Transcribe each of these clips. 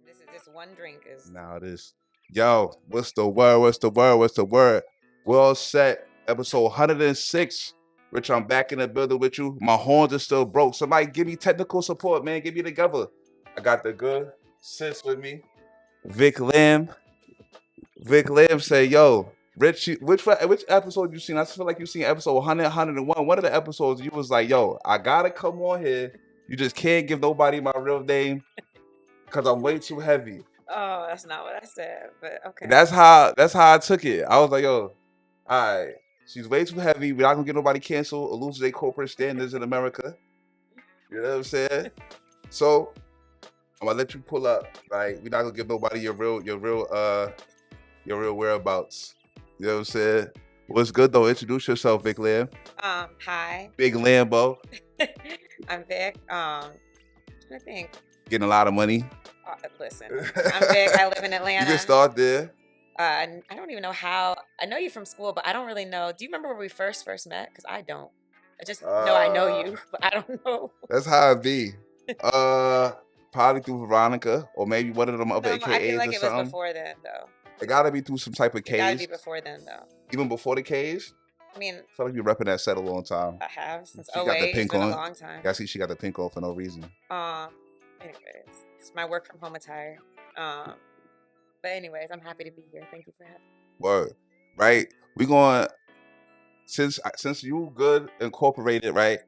This one drink is. Now this, yo, what's the word? What's the word? What's the word? Well set, episode 106. Rich, I'm back in the building with you. My horns are still broke. Somebody give me technical support, man. Give me together. I got the good sis with me. Vic Lamb. Vic Lamb say, yo, Rich, which episode you seen? I feel like you seen episode 100, 101. One of the episodes you was like, yo, I gotta come on here. You just can't give nobody my real name because I'm way too heavy. Oh, that's not what I said, but okay. That's how I took it. I was like, yo, all right, she's way too heavy. We're not gonna get nobody canceled or lose their corporate standards in America. You know what I'm saying? So I'm gonna let you pull up. Like, we're not gonna give nobody your real whereabouts. You know what I'm saying? What's good though? Introduce yourself, Big Lamb. Hi. Big Lambo. I'm Vic. I think. Getting a lot of money. Listen, I'm Vic. I live in Atlanta. You can start there. I don't even know how. I know you from school, but I don't really know. Do you remember where we first met? Because I don't. I just know I know you, but I don't know. That's how it be. Probably through Veronica or maybe one of them other AKAs I feel like or it something. was before then, though. It gotta be through some type of Ks. It gotta be before then, though. Even before the Ks? I mean, I feel like you're repping that set a long time. I have since she got the pink it's been on. a long time. I see she got the pink on for no reason. Anyways, it's my work from home attire. But anyways, I'm happy to be here. Thank you for having me. Word. Right? We going since you good incorporated, right?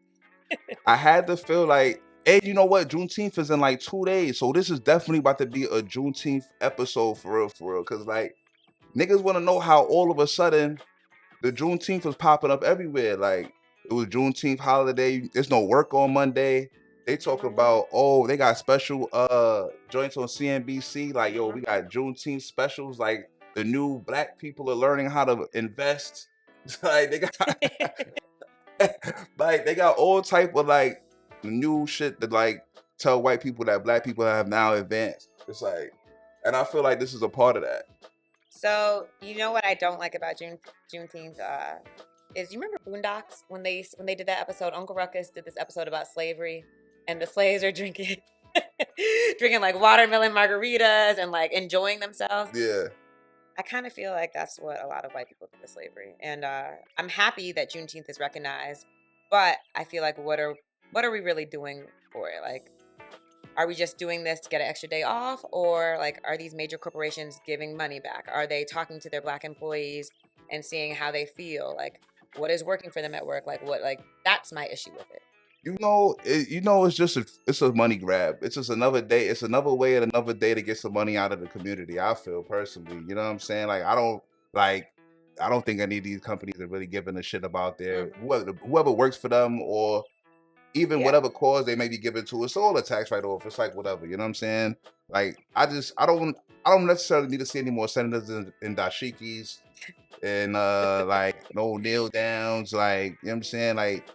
I had to feel like, hey, you know what? Juneteenth is in like 2 days. So this is definitely about to be a Juneteenth episode for real. Cause like niggas wanna know how all of a sudden the Juneteenth was popping up everywhere. Like it was Juneteenth holiday. There's no work on Monday. They talk about, oh, they got special joints on CNBC. Like, yo, we got Juneteenth specials. Like the new black people are learning how to invest. Like they got like they got all type of like new shit that like tell white people that black people have now advanced. It's like, and I feel like this is a part of that. So you know what I don't like about Juneteenth is, you remember Boondocks when they did that episode? Uncle Ruckus did this episode about slavery, and the slaves are drinking like watermelon margaritas and like enjoying themselves. Yeah. I kind of feel like that's what a lot of white people do with slavery, and I'm happy that Juneteenth is recognized, but I feel like what are we really doing for it? Like, are we just doing this to get an extra day off, or like are these major corporations giving money back? Are they talking to their black employees and seeing how they feel? Like, what is working for them at work? Like, what? Like, that's my issue with it. It's just it's a money grab. It's just another day. It's another way and another day to get some money out of the community. I feel personally, you know what I'm saying? Like I don't think any of these companies are really giving a shit about their whoever works for them or even whatever cause they may be given to. It's all a tax write-off. It's like whatever, you know what I'm saying? Like I don't necessarily need to see any more senators and dashikis and like no kneel downs. Like, you know what I'm saying? Like,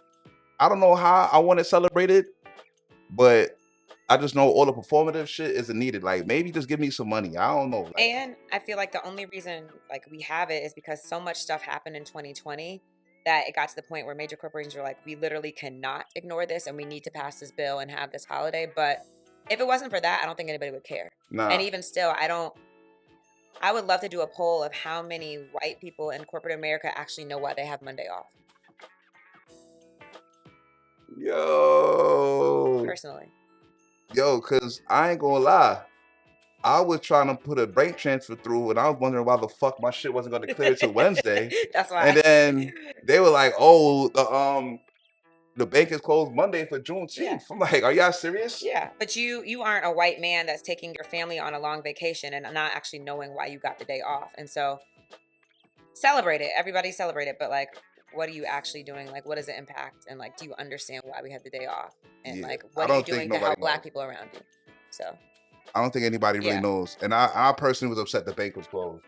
I don't know how I want it celebrated, but I just know all the performative shit isn't needed. Like, maybe just give me some money. I don't know. Like, and I feel like the only reason like we have it is because so much stuff happened in 2020 that it got to the point where major corporations were like, we literally cannot ignore this and we need to pass this bill and have this holiday. But if it wasn't for that, I don't think anybody would care. Nah. And even still, I would love to do a poll of how many white people in corporate America actually know why they have Monday off. Yo. Personally. Yo, cause I ain't gonna lie. I was trying to put a bank transfer through and I was wondering why the fuck my shit wasn't gonna clear till Wednesday. That's why. And then they were like, oh, the bank is closed Monday for Juneteenth. Yeah. I'm like, are y'all serious? Yeah, but you aren't a white man that's taking your family on a long vacation and not actually knowing why you got the day off. And so celebrate it. Everybody celebrate it. But like, what are you actually doing? Like, what does it impact? And like, do you understand why we have the day off? And like, what are you doing to help black people around you? So I don't think anybody really knows. And I personally was upset the bank was closed.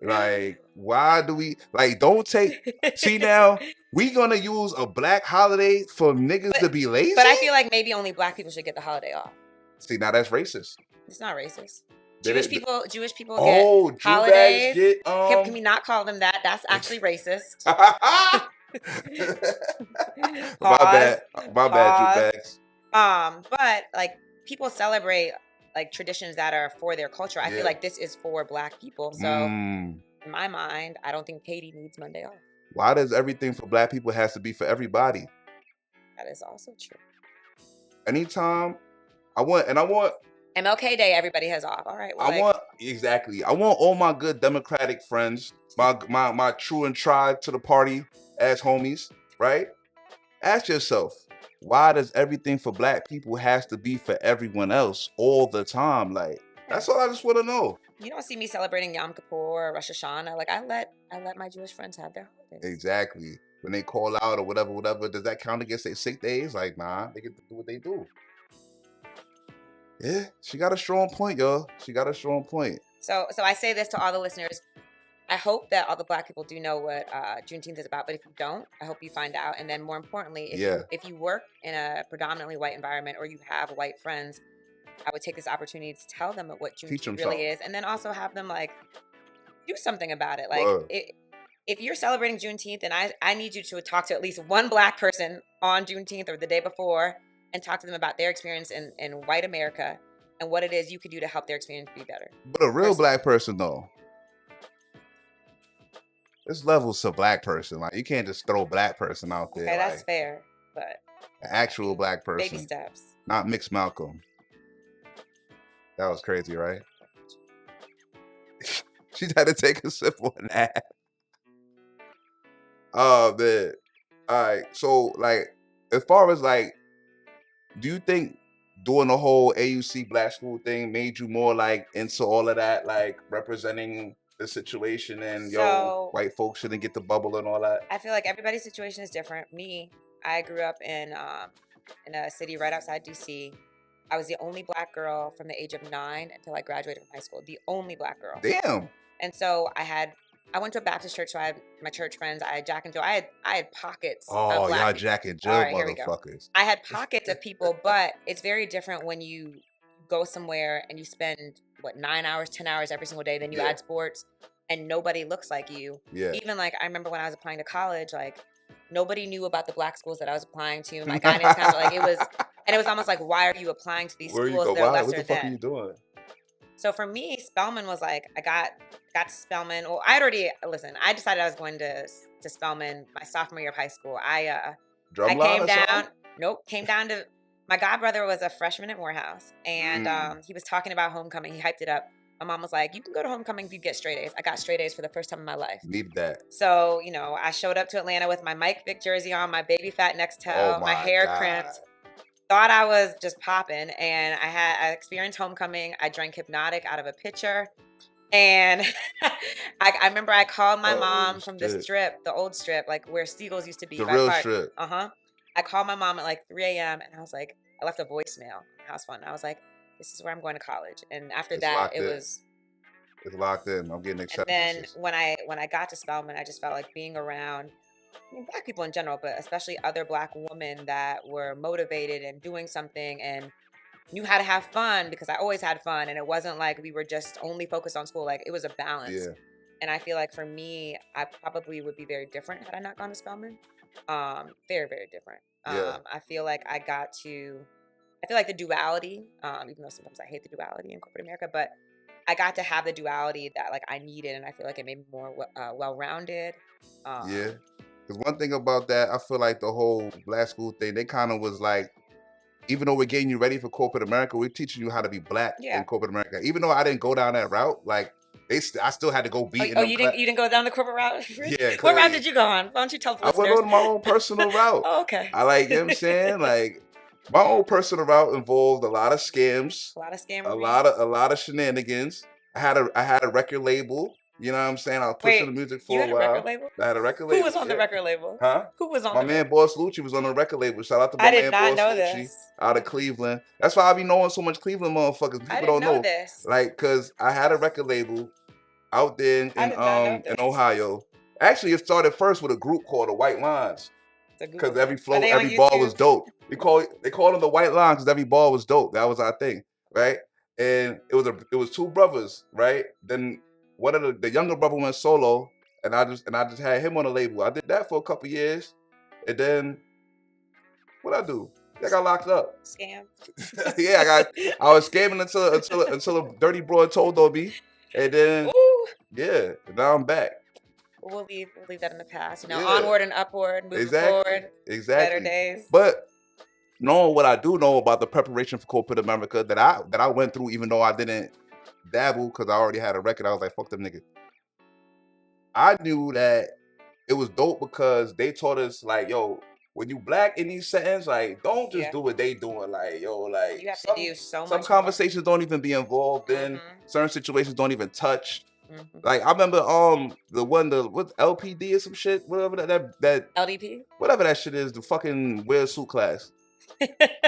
Like, why do we don't take see now we gonna use a black holiday for niggas to be lazy? But I feel like maybe only black people should get the holiday off. See, now that's racist. It's not racist. Jewish people get holidays. Can we not call them that? That's actually racist. My bad, Jew bags. But like, people celebrate like traditions that are for their culture. I feel like this is for Black people. So in my mind, I don't think Katie needs Monday off. Why does everything for Black people has to be for everybody? That is also true. Anytime I want MLK Day, everybody has off. All right. Well, I want all my good Democratic friends, my true and tried to the party as homies, right? Ask yourself, why does everything for Black people has to be for everyone else all the time? Like, that's all I just want to know. You don't see me celebrating Yom Kippur or Rosh Hashanah. Like I let my Jewish friends have their holidays. Exactly. When they call out or whatever, does that count against their sick days? Like, nah, they get to do what they do. Yeah, she got a strong point, yo. She got a strong point. So I say this to all the listeners. I hope that all the Black people do know what Juneteenth is about, but if you don't, I hope you find out. And then more importantly, if you work in a predominantly white environment or you have white friends, I would take this opportunity to tell them what Juneteenth really is, and then also have them like do something about it. Like if you're celebrating Juneteenth, and I need you to talk to at least one Black person on Juneteenth or the day before and talk to them about their experience in white America and what it is you could do to help their experience be better. But a real Black person, though. There's levels to Black person. Like, you can't just throw Black person out there. Okay, that's fair. But an actual Black person. Baby steps. Not Mixed Malcolm. That was crazy, right? She had to take a sip on that. Oh, man. All right. So, like, as far as, like, do you think doing the whole AUC Black School thing made you more, like, into all of that, like, representing the situation and, white folks shouldn't get the bubble and all that? I feel like everybody's situation is different. Me, I grew up in a city right outside D.C. I was the only Black girl from the age of 9 until I graduated from high school. The only Black girl. Damn. And so I went to a Baptist church, so I had my church friends. I had Jack and Jill. I had pockets of Black people. Y'all Jack and Jill motherfuckers. I had pockets of people, but it's very different when you go somewhere and you spend, 9 hours, 10 hours every single day. Then you add sports and nobody looks like you. Yeah. Even like, I remember when I was applying to college, like nobody knew about the Black schools that I was applying to. My guidance counselor, like it was almost like, why are you applying to these schools that are lesser What the fuck than? are you doing? So for me, Spelman was like, I got to Spelman. Well, I decided I was going to Spelman my sophomore year of high school. I came down. Nope. Came down to, my godbrother was a freshman at Morehouse, and he was talking about homecoming. He hyped it up. My mom was like, you can go to homecoming if you get straight A's. I got straight A's for the first time in my life. Need that. So, I showed up to Atlanta with my Mike Vick jersey on, my baby fat Nextel, my hair crimped. Thought I was just popping, and I experienced homecoming. I drank Hypnotic out of a pitcher, and I remember I called my mom from the strip, the old strip, like where Siegel's used to be. The real strip. I called my mom at like 3 a.m. and I was like, I left a voicemail on the house phone. I was like, this is where I'm going to college. And after that, it's locked in. I'm getting accepted. And then when I got to Spelman, I just felt like being around Black people in general, but especially other Black women that were motivated and doing something and knew how to have fun, because I always had fun. And it wasn't like we were just only focused on school. Like, it was a balance. Yeah. And I feel like for me, I probably would be very different had I not gone to Spelman. Very, very different. I feel like the duality, even though sometimes I hate the duality in corporate America, but I got to have the duality that like I needed, and I feel like it made me more well-rounded. Because one thing about that, I feel like the whole Black school thing, they kind of was like, even though we're getting you ready for corporate America, we're teaching you how to be Black in corporate America. Even though I didn't go down that route, like I still had to go beat. You didn't go down the corporate route? Yeah. What route did you go on? Why don't you tell the listeners? I went on my own personal route. Oh, okay. I you know what I'm saying? Like, my own personal route involved a lot of scams. A lot of scams. A lot of shenanigans. I had a record label. You know what I'm saying? I was pushing the music for a while. You had a record label? I had a record label. Who was on the record label? Huh? Who was on my man Boss Lucci was on the record label. Shout out to my man Boss Lucci. I did not know this. Out of Cleveland. That's why I be knowing so much Cleveland motherfuckers. People I didn't don't know this. Like, cause I had a record label out there in Ohio. Actually, it started first with a group called the White Lines. Because every ball was dope. They called them the White Lines because every ball was dope. That was our thing, right? And it was two brothers, right? Then one of the younger brother went solo, and I just had him on the label. I did that for a couple years, and then what I do? I got locked up. Scam. Yeah, I was scamming until a dirty broad told on me, and then Ooh. yeah, now I'm back. We'll leave that in the past. You know, Yeah, onward and upward, moving exactly, forward, better exactly. days. But knowing what I do know about the preparation for corporate America that I went through, even though I didn't dabble because I already had a record, I was like, fuck them niggas. I knew that it was dope because they taught us like, yo, when you black in these settings, like, don't just Yeah. do what they doing. Like, yo, like You have to do so some much more. conversations don't even be involved in. Mhm. Certain situations don't even touch. Mhm. Like I remember what LPD or some shit, whatever that LDP. whatever that shit is, the fucking wear suit class.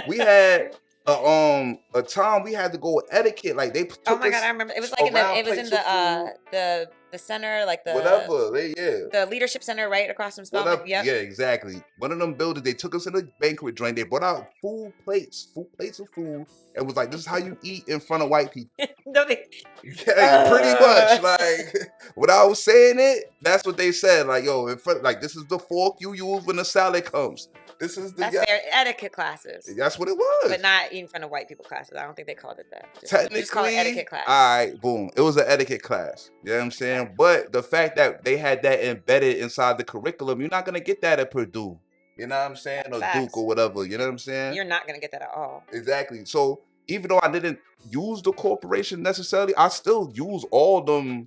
We had a time we had to go with etiquette. Like they Oh took my God, us I remember. It was like around it was in plates of food, the center, like whatever. the leadership center right across from Spelman. Whatever. Yep. Yeah, exactly. One of them buildings, they took us in a banquet joint. They brought out full plates of food, and was like, "This is how you eat in front of white people." No, they, Yeah, pretty much. Like without saying it, that's what they said. Like, yo, in front, like this is the fork you use when the salad comes. This is the that's their etiquette classes, That's what it was. but not in front of white people classes. I don't think they called it that. Just call it Technically, etiquette class. all right, boom. It was an etiquette class. You know what I'm saying? Okay. But the fact that they had that embedded inside the curriculum, you're not gonna get that at Purdue. You know what I'm saying? Or Facts. Duke or whatever. You know what I'm saying? You're not gonna get that at all. Exactly. So even though I didn't use the corporation necessarily, I still use all them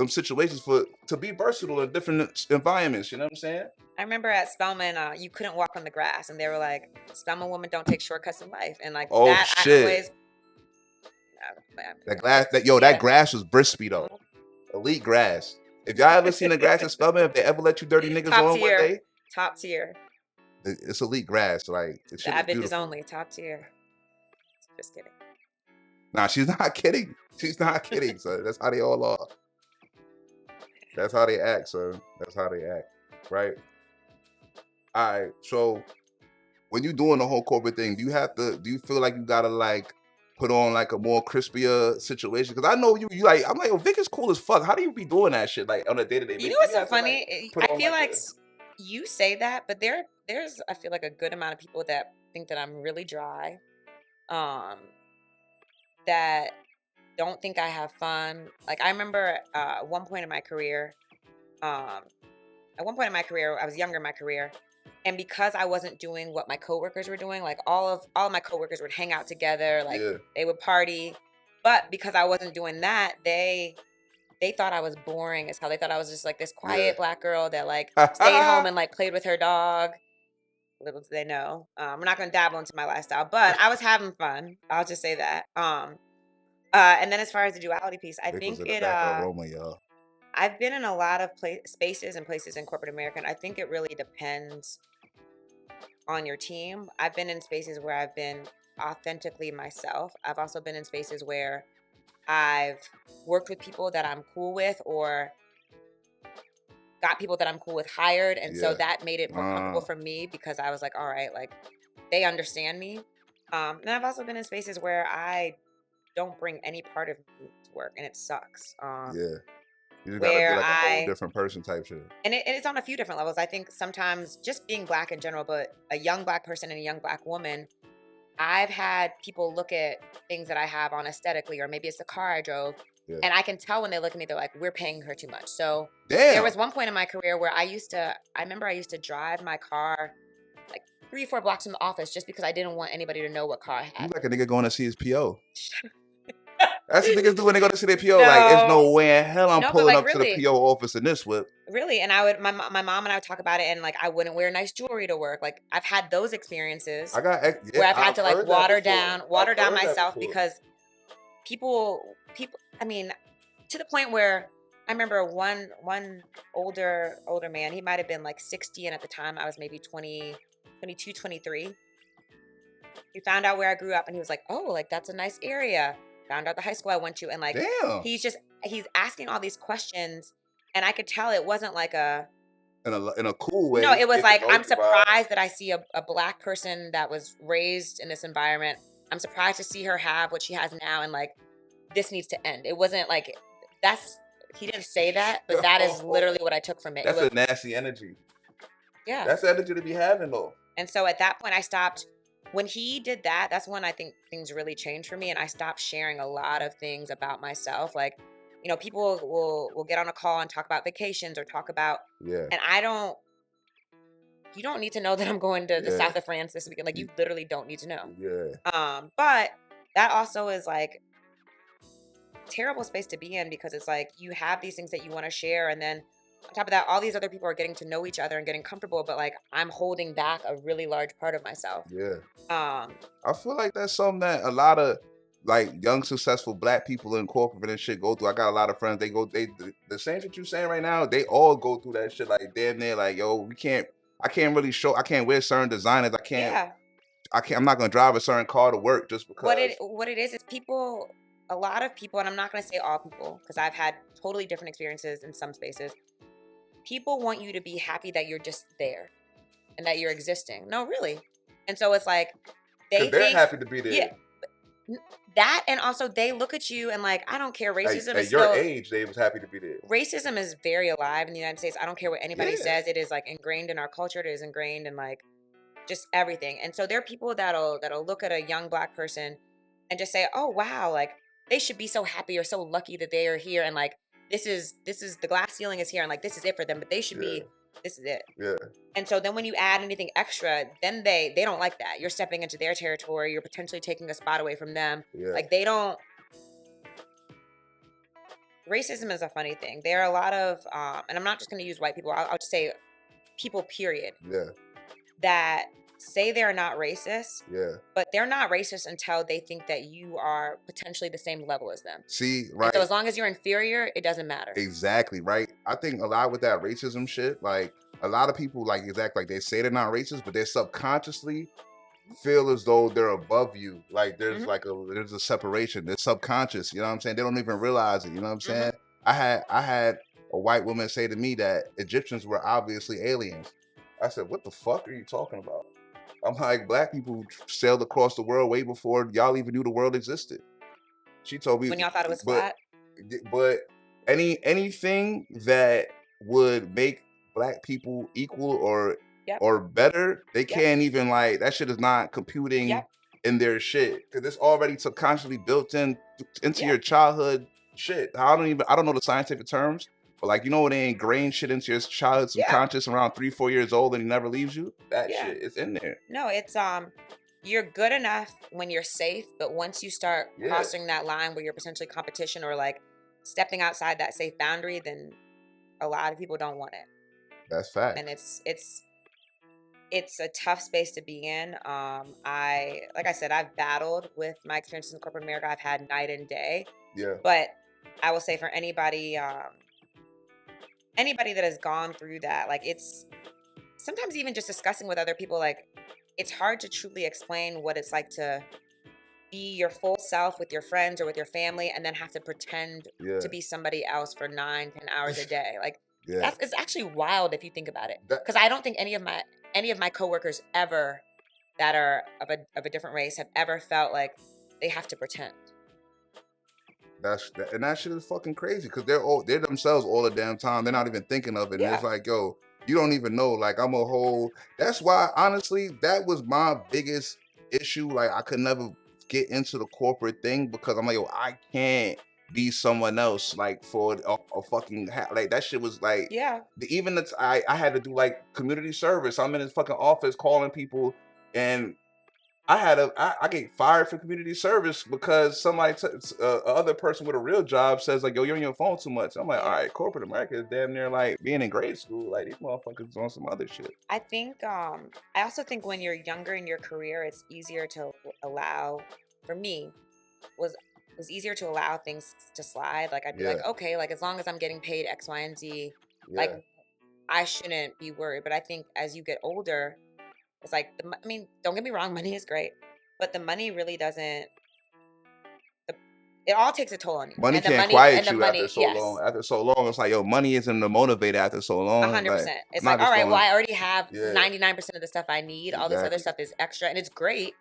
situations to be versatile in different environments. You know what I'm saying? I remember at Spelman, you couldn't walk on the grass, and they were like, "Spelman women don't take shortcuts in life," and like Oh that. shit! I always, that grass was brispy though. Elite grass. If y'all ever seen the grass in Spelman, if they ever let you dirty niggas top on tier, one day, top tier. It's elite grass. Like the shit Bad is bitches beautiful. only, top tier. Just kidding. Nah, she's not kidding. She's not kidding. So that's how they all are. That's how they act, son. That's how they act, right? All right. So when you're doing the whole corporate thing, do you feel like you gotta like put on like a more crispier situation? Because I know you like, I'm like, oh, Vic is cool as fuck. How do you be doing that shit like on a day-to-day basis? You know what's so funny? I feel like this? you say that, but there's I feel like a good amount of people that think that I'm really dry, that don't think I have fun. Like I remember at one point in my career, I was younger in my career, and because I wasn't doing what my coworkers were doing, like all of my coworkers would hang out together, like they would party, but because I wasn't doing that, they thought I was boring as hell. They thought I was just like this quiet black girl that like stayed home and like played with her dog. Little do they know, we're not gonna dabble into my lifestyle, but I was having fun. I'll just say that. And then as far as the duality piece, I think it. Aroma, y'all. I've been in a lot of spaces and places in corporate America, and I think it really depends on your team. I've been in spaces where I've been authentically myself. I've also been in spaces where I've worked with people that I'm cool with, or got people that I'm cool with hired, and so that made it more comfortable for me because I was like, all right, like they understand me. And I've also been in spaces where I don't bring any part of me to work, and it sucks. You just gotta be like a whole different person type shit. And it's on a few different levels. I think sometimes just being black in general, but a young black person and a young black woman, I've had people look at things that I have on aesthetically, or maybe it's the car I drove, and I can tell when they look at me, they're like, we're paying her too much. So there was one point in my career where I remember I used to drive my car like 3-4 blocks from the office just because I didn't want anybody to know what car I had. You like a nigga going to see his PO. That's what niggas do when they go to see their PO. No. Like, there's no way in hell I'm pulling up to the PO office in this whip. Really, and my mom and I would talk about it, and like I wouldn't wear nice jewelry to work. Like I've had those experiences where I've had to like water down myself because people. I mean, to the point where I remember one older man. He might have been like 60, and at the time I was maybe 20, 22, 23. He found out where I grew up, and he was like, "Oh, like that's a nice area." Found out the high school I went to, and like he's asking all these questions, and I could tell it wasn't like in a cool way. No, it was like, I'm surprised that I see a black person that was raised in this environment. I'm surprised to see her have what she has now, and like this needs to end. It wasn't like he didn't say that, but that is literally what I took from it. That's a nasty energy. Yeah, that's the energy to be having though. And so at that point, I stopped when he did that, that's when I think things really changed for me, and I stopped sharing a lot of things about myself. Like, people will get on a call and talk about vacations or talk about, Yeah, and I don't. You don't need to know that I'm going to the yeah, south of France this weekend. Like, y- you literally don't need to know. yeah, But that also is like terrible space to be in because it's like you have these things that you want to share, and then on top of that, all these other people are getting to know each other and getting comfortable, but like I'm holding back a really large part of myself. yeah. Um, I feel like that's something that a lot of like young successful black people in corporate and shit go through. I got a lot of friends. They go, the same shit you saying right now. They all go through that shit. Like damn near, like yo, we can't. I can't really show. I can't wear certain designers. I can't. yeah. I can't. I'm not gonna drive a certain car to work just What because. it is people, a lot of people, and I'm not going to say all people because I've had totally different experiences in some spaces. People want you to be happy that you're just there and that you're existing. No, really. And so it's like Cause they they're think, happy to be yeah, there. n- that, and also they look at you and like, I don't care. At your age, they was happy to be there. Racism is very alive in the United States. I don't care what anybody Yeah, says. It is like ingrained in our culture. It is ingrained in like just everything. And so there are people that'll look at a young black person and just say, "Oh wow, like they should be so happy or so lucky that they are here, and like this is the glass ceiling is here, and like this is it for them, but they should yeah, be this is it." yeah, And so then when you add anything extra, then they don't like that. You're stepping into their territory. You're potentially taking a spot away from them. yeah, Like they don't. Racism is a funny thing. There are a lot of, and I'm not just going to use white people. I'll just say people, period, yeah, that say they're not racist, yeah. but they're not racist until they think that you are potentially the same level as them. See, And so right. as long as you're inferior, it doesn't matter. Exactly, right? I think a lot with that racism shit, like a lot of people like exact like they say they're not racist, but they subconsciously feel as though they're above you. Like there's Hmm. like there's a separation. It's subconscious, you know what I'm saying? They don't even realize it, you know what I'm Hmm. saying? I had a white woman say to me that Egyptians were obviously aliens. I said, "What the fuck are you talking about?" I'm like, "Black people sailed across the world way before y'all even knew the world existed." She told me, When y'all thought it was but flat. but anything that would make black people equal Yep. or better, they Yep. can't even like that shit is not computing Yep. in their shit because it's already subconsciously built into Yep. your childhood shit. I don't know the scientific terms, but like you know when they ingrain shit into your childhood Yeah. subconscious around 3-4 years old and it never leaves you. That Yeah. shit is in there. No, it's you're good enough when you're safe, but once you start Yeah, crossing that line where you're potentially competition or like stepping outside that safe boundary, then a lot of people don't want it. that's And facts. it's a tough space to be in. I like I said, I've battled with my experiences in corporate America. I've had night and day, Yeah, but I will say for anybody that has gone through that, like it's sometimes even just discussing with other people, like it's hard to truly explain what it's like to be your full self with your friends or with your family and then have to pretend yeah, to be somebody else for 9-10 hours a day. Like yeah. that's it's actually wild if you think about it. That Because I don't think any of my coworkers ever that are of a different race have ever felt like they have to pretend. and that shit is fucking crazy because they're themselves all the damn time. They're not even thinking of it, and it's Yeah. like, yo, you don't even know. Like I'm a whole. That's why, honestly, that was my biggest issue. Like I could never get into the corporate thing because I'm like, yo, I can't be someone else. Like for a fucking like that shit was like Yeah. even that I had to do like community service. I'm in this fucking office calling people and I get fired for community service because other person with a real job says like, yo, you're on your phone too much. I'm like, all Yeah. right, corporate America is damn near like being in grade school. Like these motherfuckers on some other shit. I think I also think when you're younger in your career, it's easier to allow, for me, was was easier to allow things to slide. Like I'd be like, Yeah, okay, like as long as I'm getting paid X, Y, and Z, like yeah. I shouldn't be worried. But I think as you get older, it's like I mean, don't get me wrong, money is great, but the money really doesn't. The, it all takes a toll on you, Money and the can't money and quiet the you after money, so long. yes, After so long, it's like, yo, money isn't the motivator after so a long. hundred Like percent. I'm It's not like, all just right, well, gonna. I already have Yeah, 99% of the stuff I need. All this other exactly. stuff is extra, and it's great.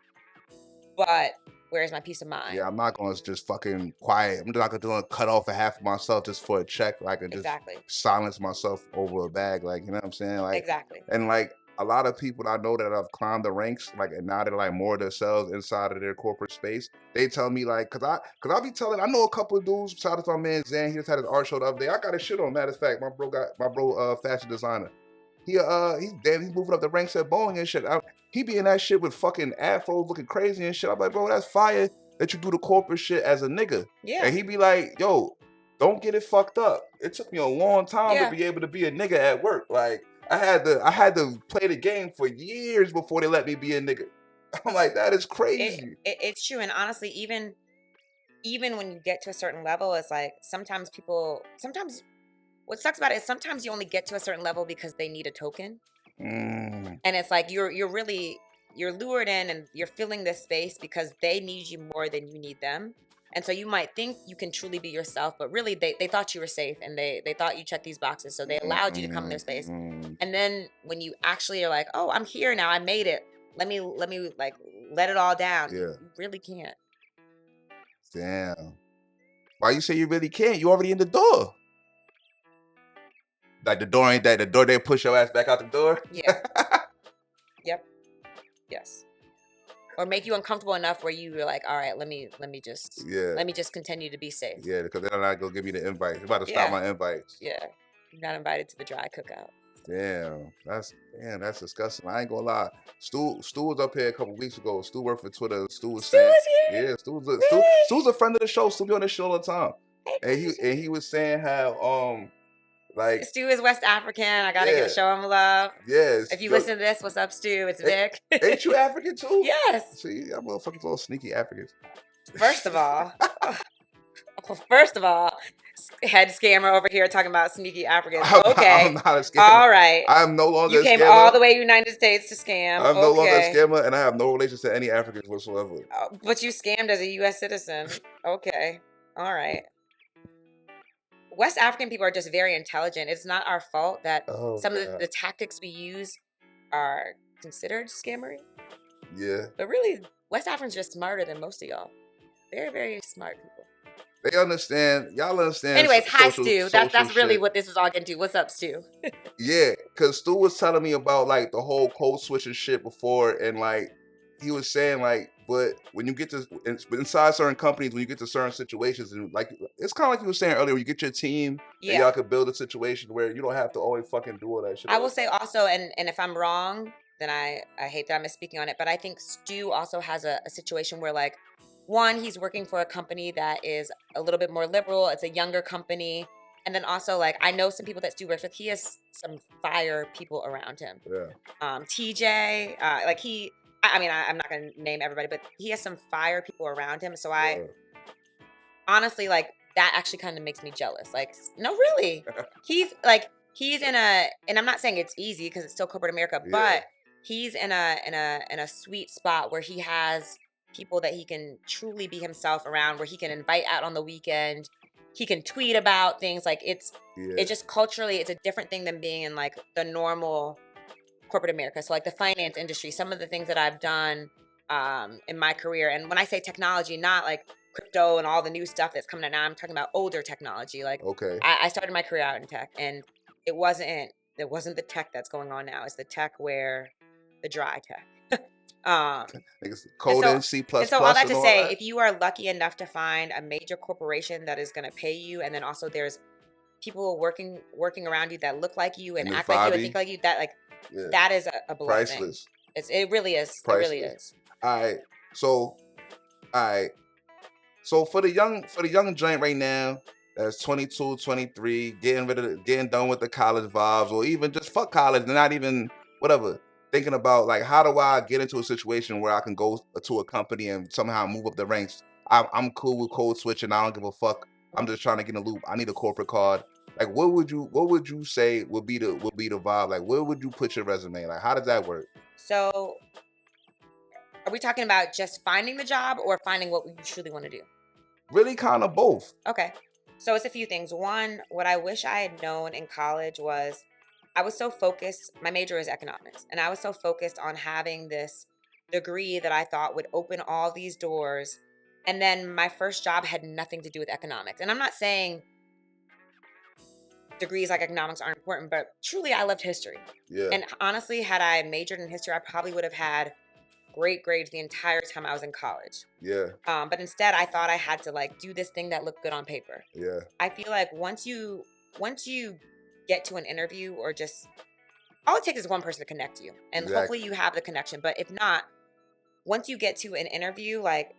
But where's my peace of Yeah, mind? I'm not gonna just fucking quiet. I'm not gonna cut off a half of myself just for a check. Like, I can just Exactly. silence myself over a bag. Like, you know what I'm saying? Like, Exactly. and like a lot of people I know that have climbed the ranks, like, and now they're like more themselves inside of their corporate space. They tell me like, cause I be telling, I know a couple of dudes. Shout out to my man Zan. He just had his art show the other day. I got his shit on. Matter of fact, my bro, fashion designer. He's moving up the ranks at Boeing and shit. He be in that shit with fucking afros looking crazy and shit. I'm like, bro, that's fire that you do the corporate shit as a nigga. Yeah. And he be like, yo, don't get it fucked up. It took me a long time to Yeah. be able to be a nigga at work. Like I had to play the game for years before they let me be a nigga. I'm like, that is crazy. It's true. And honestly, even when you get to a certain level, it's like sometimes what sucks about it is sometimes you only get to a certain level because they need a token. Mm, And it's like you're lured in and you're filling this space because they need you more than you need them. And so you might think you can truly be yourself, but really they thought you were safe and they thought you checked these boxes. So they allowed you to come in their space. mm, And then when you actually are like, oh, I'm here now, I made it. Let me like let it all down. You yeah. really can't. Damn. Why you say you really can't? You already in the door. Like the door ain't that the door they push your ass back out the door. Yeah. Yep. Yes. Or make you uncomfortable enough where you were like, all right, Yeah, let me just continue to be safe. yeah, because they're not gonna give me the invite. They're about to stop Yeah. my invites. Yeah. You're not invited to the dry cookout. Damn, that's disgusting. I ain't gonna lie. Stu was up here a couple weeks ago. Stu worked for Twitter. Stu was Stu saying, is here. yeah, Really? Stu's a friend of the show. Stu be on the show all the time. Hey, And he was saying how like Stu is West African. I gotta yeah, show him love. yes. If you listen to this, what's up, Stu? It's Vic. Ain't you African too? Yes. See, y'all motherfuckers all sneaky Africans. First of all, first of all, head scammer over here talking about sneaky Africans. Okay. I'm not a scammer. All right. I am no longer You a came scammer. all the way to the United States to scam. I'm no longer a Okay. scammer, and I have no relation to any Africans whatsoever. But you scammed as a U.S. citizen. Okay. All right. West African people are just very intelligent. It's not our fault that Oh, some of God. the tactics we use are considered scammery. Yeah. But really, West Africans are just smarter than most of y'all. Very, very smart people. They understand. Y'all understand. Anyways, hi social, Stu. social That's really shit. what this is all getting to. What's up, Stu? Yeah, because Stu was telling me about like the whole code switching shit before, and like he was saying like, but when you get to inside certain companies, when you get to certain situations, and like it's kind of like you were saying earlier, when you get your team, and y'all could build a situation where you don't have to always fucking do all that shit. I will say also, and if I'm wrong, then I hate that I'm misspeaking on it, but I think Stu also has a situation where like, one, he's working for a company that is a little bit more liberal. It's a younger company. And then also like, I know some people that Stu works with, he has some fire people around him. Yeah. TJ, like I'm not going to name everybody, but he has some fire people around him. So I honestly, like, that actually kind of makes me jealous. Like, no, really. He's in a, and I'm not saying it's easy because it's still corporate America, but he's in a sweet spot where he has people that he can truly be himself around, where he can invite out on the weekend. He can tweet about things. Like it just culturally, it's a different thing than being in like the normal corporate America. So like the finance industry, some of the things that I've done in my career. And when I say technology, not like crypto and all the new stuff that's coming out now, I'm talking about older technology. Like I started my career out in tech, and it wasn't the tech that's going on now. It's the tech where the dry tech. Coding, C++. And so all that to say, if you are lucky enough to find a major corporation that is going to pay you, and then also there's people working around you that look like you and act like you and think like you, that like that is a blessing. Priceless. It really is. Priceless. It really is. All right. So for the young joint right now, that's 22, 23, getting done with the college vibes, or even just fuck college and not even whatever. Thinking about like, how do I get into a situation where I can go to a company and somehow move up the ranks? I'm cool with code switching. I don't give a fuck. I'm just trying to get in the loop. I need a corporate card. Like, what would you say would be the vibe? Like, where would you put your resume? Like, how does that work? So, are we talking about just finding the job or finding what you truly want to do? Really, kind of both. Okay. So it's a few things. One, what I wish I had known in college was I was so focused. My major is economics, and I was so focused on having this degree that I thought would open all these doors. And then my first job had nothing to do with economics. And I'm not saying degrees like economics aren't important, but truly I loved history. Yeah. And honestly, had I majored in history, I probably would have had great grades the entire time I was in college. Yeah. But instead, I thought I had to like do this thing that looked good on paper. Yeah. I feel like once you get to an interview, or just all it takes is one person to connect you, and Exactly. hopefully you have the connection. But if not, once you get to an interview, like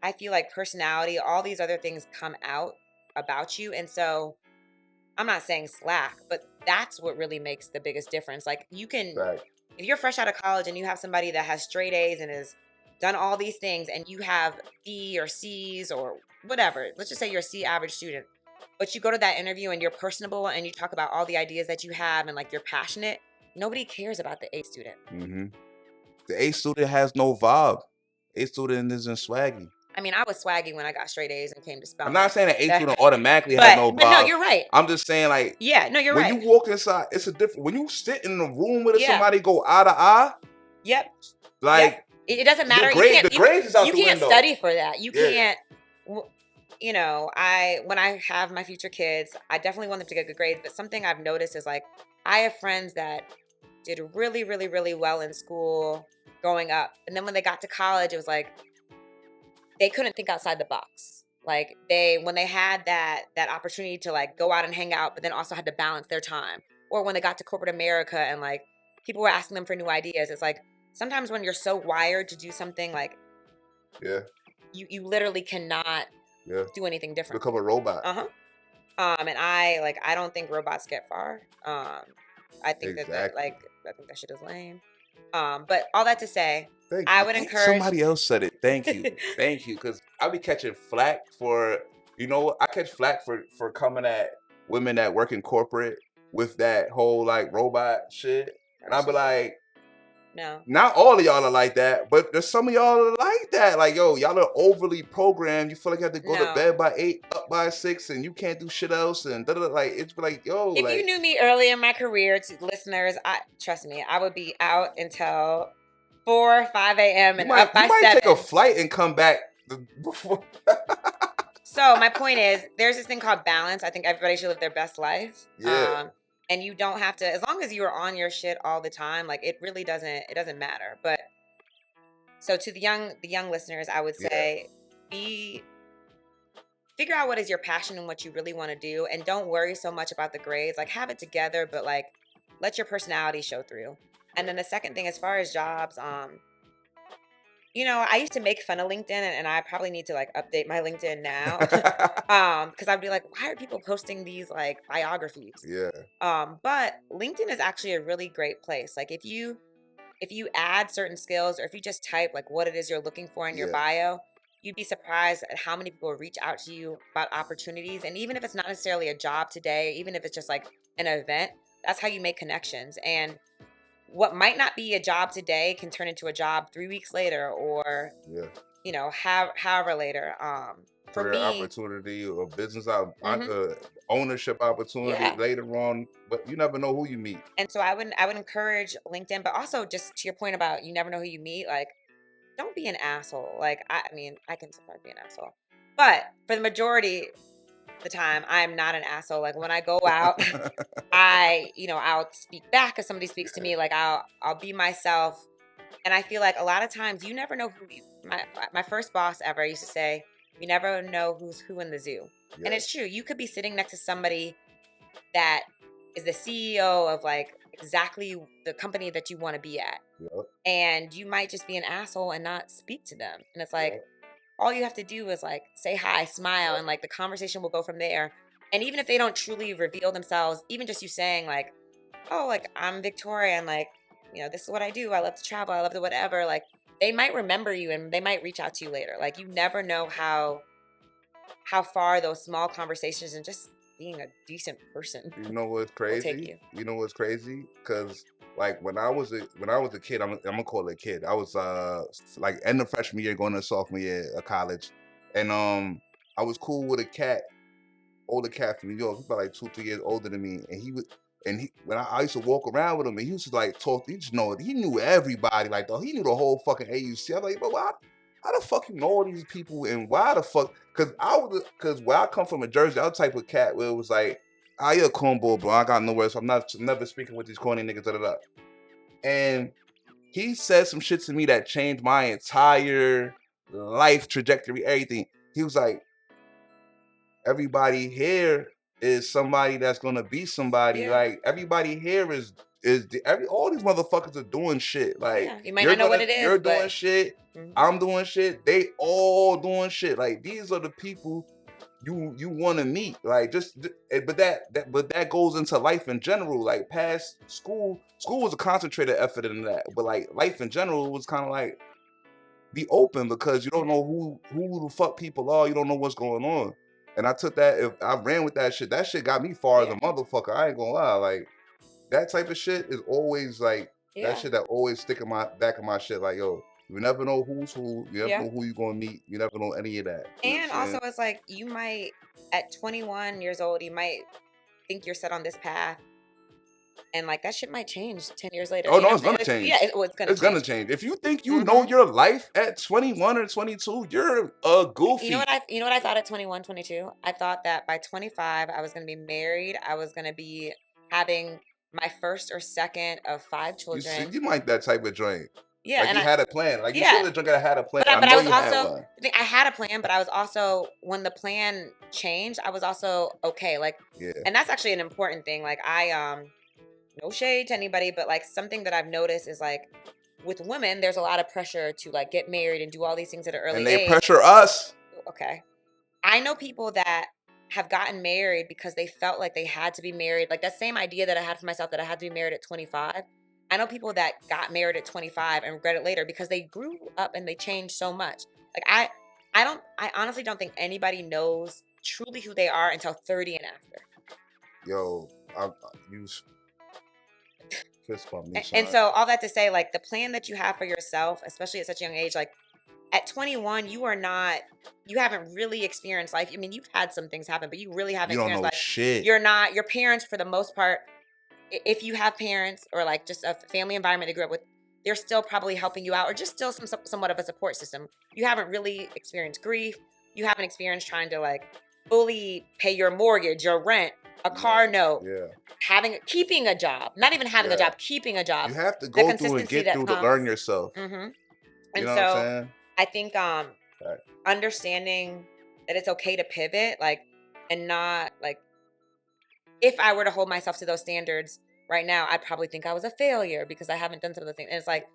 I feel like personality, all these other things come out about you, and so I'm not saying slack, but that's what really makes the biggest difference. Like you can, Fact. if you're fresh out of college and you have somebody that has straight A's and has done all these things, and you have B or C's or whatever, let's just say you're a C average student, but you go to that interview and you're personable and you talk about all the ideas that you have and like you're passionate, nobody cares about the A student. Mm-hmm. The A student has no vibe. A student isn't swaggy. I mean, I was swaggy when I got straight A's and came to I'm Spelman. not saying that A That- student automatically has no but no, vibe. you're right. I'm just saying, like, Yeah, no, you're when right. you walk inside, it's a different. When you sit in a room with Yeah. somebody, go eye to eye, Yep. like It doesn't matter. the grades is out you the can't window. study for that. You Yeah. can't. You know, when I have my future kids, I definitely want them to get good grades. But something I've noticed is like I have friends that did really, really, really well in school growing up, and then when they got to college, it was like they couldn't think outside the box. Like when they had that opportunity to like go out and hang out, but then also had to balance their time. Or when they got to corporate America and like people were asking them for new ideas, it's like sometimes when you're so wired to do something, like Yeah. you literally cannot do anything different. Become a robot. And I don't think robots get far. I think Exactly. I think that shit is lame. But all that to say, Thank I you. would Hey, encourage. somebody else said it. Thank you. Thank you. Because I'll be catching flack for, I catch flack for coming at women that work in corporate with that whole like robot shit. And I'll be like, No. not all of y'all are like that, but there's some of y'all that are like that. Like, yo, y'all are overly programmed. You feel like you have to go to bed by 8, up by 6, and you can't do shit else. And like, it's like, yo, If like, you knew me early in my career, to listeners, trust me, I would be out until 4, 5 a.m. and up by 7. You might take a flight and come back before. So my point is, there's this thing called balance. I think everybody should live their best life. Yeah. And you don't have to, as long as you are on your shit all the time, like it really doesn't matter. But so to the young listeners, I would say figure out what is your passion and what you really want to do, and don't worry so much about the grades. Like have it together, but like let your personality show through. And then the second thing, as far as jobs, I used to make fun of LinkedIn, and I probably need to like update my LinkedIn now. Because I'd be like, why are people posting these like biographies? Yeah. But LinkedIn is actually a really great place. Like if you add certain skills, or if you just type like what it is you're looking for in your bio, you'd be surprised at how many people reach out to you about opportunities. And even if it's not necessarily a job today, even if it's just like an event, that's how you make connections. And what might not be a job today can turn into a job 3 weeks later, or however later. For me, opportunity or business ownership opportunity later on, but you never know who you meet. And so I would encourage LinkedIn, but also just to your point about you never know who you meet. Like, don't be an asshole. Like, I mean, I can sometimes be an asshole, but for the majority the time I'm not an asshole. Like when I go out, I'll speak back if somebody speaks to me. Like I'll be myself. And I feel like a lot of times you never know who my first boss ever used to say, you never know who's who in the zoo. Yeah. And it's true. You could be sitting next to somebody that is the CEO of like exactly the company that you want to be at. Yep. And you might just be an asshole and not speak to them. And it's like, all you have to do is like say hi, smile, and like the conversation will go from there. And even if they don't truly reveal themselves, even just you saying like, oh, like I'm Victoria and like, this is what I do. I love to travel. I love to whatever. Like they might remember you and they might reach out to you later. Like you never know how far those small conversations and just being a decent person. You know what's crazy? You know what's crazy? Because like when I was a kid, I'm gonna call it a kid. I was like end of freshman year, going to sophomore year of college, and I was cool with a older cat from New York. He's about like 2-3 years older than me, and when I used to walk around with him, and he used to like talk. He knew everybody. Like he knew the whole fucking AUC. I'm like, but how the fuck you know all these people, and why the fuck? Because where I come from in Jersey, I was the type of cat where it was like you a cornball, bro. I got nowhere, so I'm never speaking with these corny niggas. Da, da, da. And he said some shit to me that changed my entire life trajectory, everything. He was like, everybody here is somebody that's gonna be somebody. Yeah. Like everybody here all these motherfuckers are doing shit. Like Yeah. You might not know what it is, you're but doing shit, Mhm. I'm doing shit, they all doing shit. Like these are the people you want to meet. Like but that goes into life in general. Like past school was a concentrated effort in that, but like life in general was kind of like be open because you don't know who the fuck people are. You don't know what's going on. And I took that. If I ran with that shit, that shit got me far as Yeah. a motherfucker. I ain't gonna lie. Like that type of shit is always like that Yeah. shit that always stick in my back of my shit. Like yo, you never know who's who. You never Yeah. know who you gonna meet. You never know any of that. You know And what I'm also, saying? it's like you might, at 21 years old, you might think you're set on this path, and like that shit might change 10 years later. Oh You know no, what it's I'm saying? gonna change. It's gonna It's gonna change. change. If you think you know hmm your life at 21 or 22, you're a goofy. You know what I thought at 21, 22? I thought that by 25, I was gonna be married. I was gonna be having my first or second of 5 You see, children. you like that type of joint. Yeah, Like and you had a plan. Like you yeah, seem like a drunk that had a plan. I but I know was you had also, one. I think I had a plan, but I was also, when the plan changed, I was also okay. Like, Yeah. and that's actually an important thing. Like, no shade to anybody, but like something that I've noticed is like with women, there's a lot of pressure to like get married and do all these things at an And early they age. pressure us. Okay. I know people that have gotten married because they felt like they had to be married. Like that same idea that I had for myself that I had to be married at 25. I know people that got married at 25 and regret it later because they grew up and they changed so much. Like I honestly don't think anybody knows truly who they are until 30 and after. Yo, you fist bump me, And son. so all that to say, like the plan that you have for yourself, especially at such a young age, like at 21, you haven't really experienced life. I mean, you've had some things happen, but you really haven't You don't experienced know life. shit. Your parents, for the most part, if you have parents or like just a family environment they grew up with, they're still probably helping you out or just still somewhat of a support system. You haven't really experienced grief. You haven't experienced trying to like fully pay your mortgage, your rent, a car note, Yeah. keeping a job, not even having a Yeah. job, keeping a job, You have to the go through and consistency get that through to comes. learn yourself. hmm You And know what I'm so saying? I think Right. understanding that it's okay to pivot, like, and not like, if I were to hold myself to those standards right now, I'd probably think I was a failure because I haven't done some of the things. And it's like,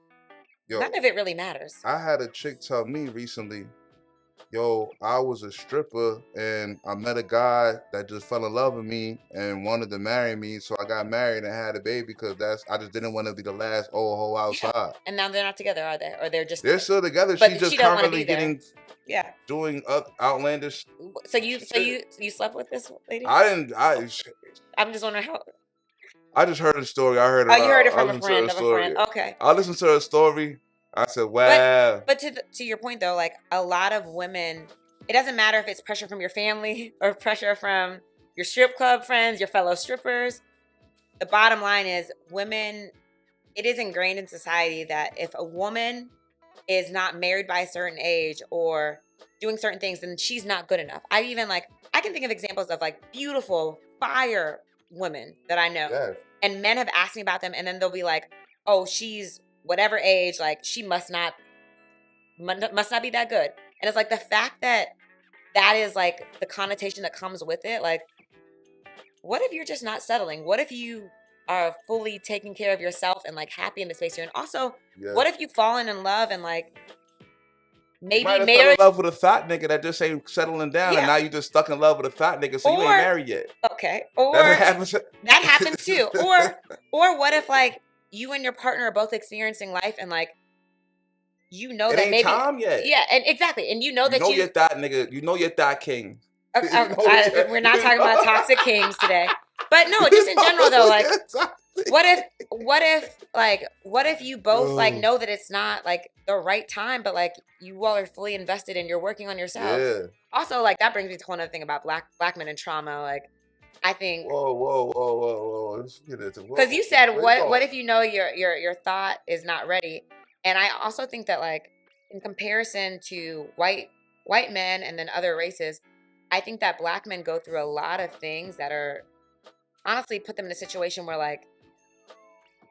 Yo, none of it really matters. I had a chick tell me recently, yo, I was a stripper and I met a guy that just fell in love with me and wanted to marry me. So I got married and had a baby because I just didn't want to be the last old hoe Yeah. outside. And now they're not together, are they? Or they're just, They're still together. She but she just don't want to be currently there. getting Yeah. doing outlandish So shit. you slept with this lady? I didn't. I'm just wondering how. I just heard a story. I heard. Oh, you heard it I from a listened to her friend of a friend. story. Okay. I listened to her story. I said, But "Wow." to your point though, like a lot of women, it doesn't matter if it's pressure from your family or pressure from your strip club friends, your fellow strippers. The bottom line is women, it is ingrained in society that if a woman is not married by a certain age or doing certain things, then she's not good enough. I can think of examples of like beautiful fire women that I know. Yeah. And men have asked me about them and then they'll be like, "Oh, she's whatever age, like she must not be that good." And it's like the fact that that is like the connotation that comes with it, like what if you're just not settling? What if you are fully taking care of yourself and like happy in the space you're in? Also, Yeah. what if you've fallen in love and like You maybe might have fell in marriage love with a fat nigga that just ain't settling down, and Yeah. now you just stuck in love with a fat nigga, so you ain't Or married yet. okay, or That happens. that happens too. Or what if like you and your partner are both experiencing life and like you know It that ain't maybe time yet. yeah, and exactly, and you know You that know you're that nigga. You know you're that king. You know we're not talking about toxic kings today, but no, just in general though, like what if you both like know that it's not like the right time, but like you all are fully invested and you're working on yourself. Yeah. Also, like that brings me to a whole other thing about black men and trauma. Like I think Whoa. Let's get into because you said what if you know your thought is not ready, and I also think that like in comparison to white men and then other races, I think that black men go through a lot of things that are honestly put them in a situation where like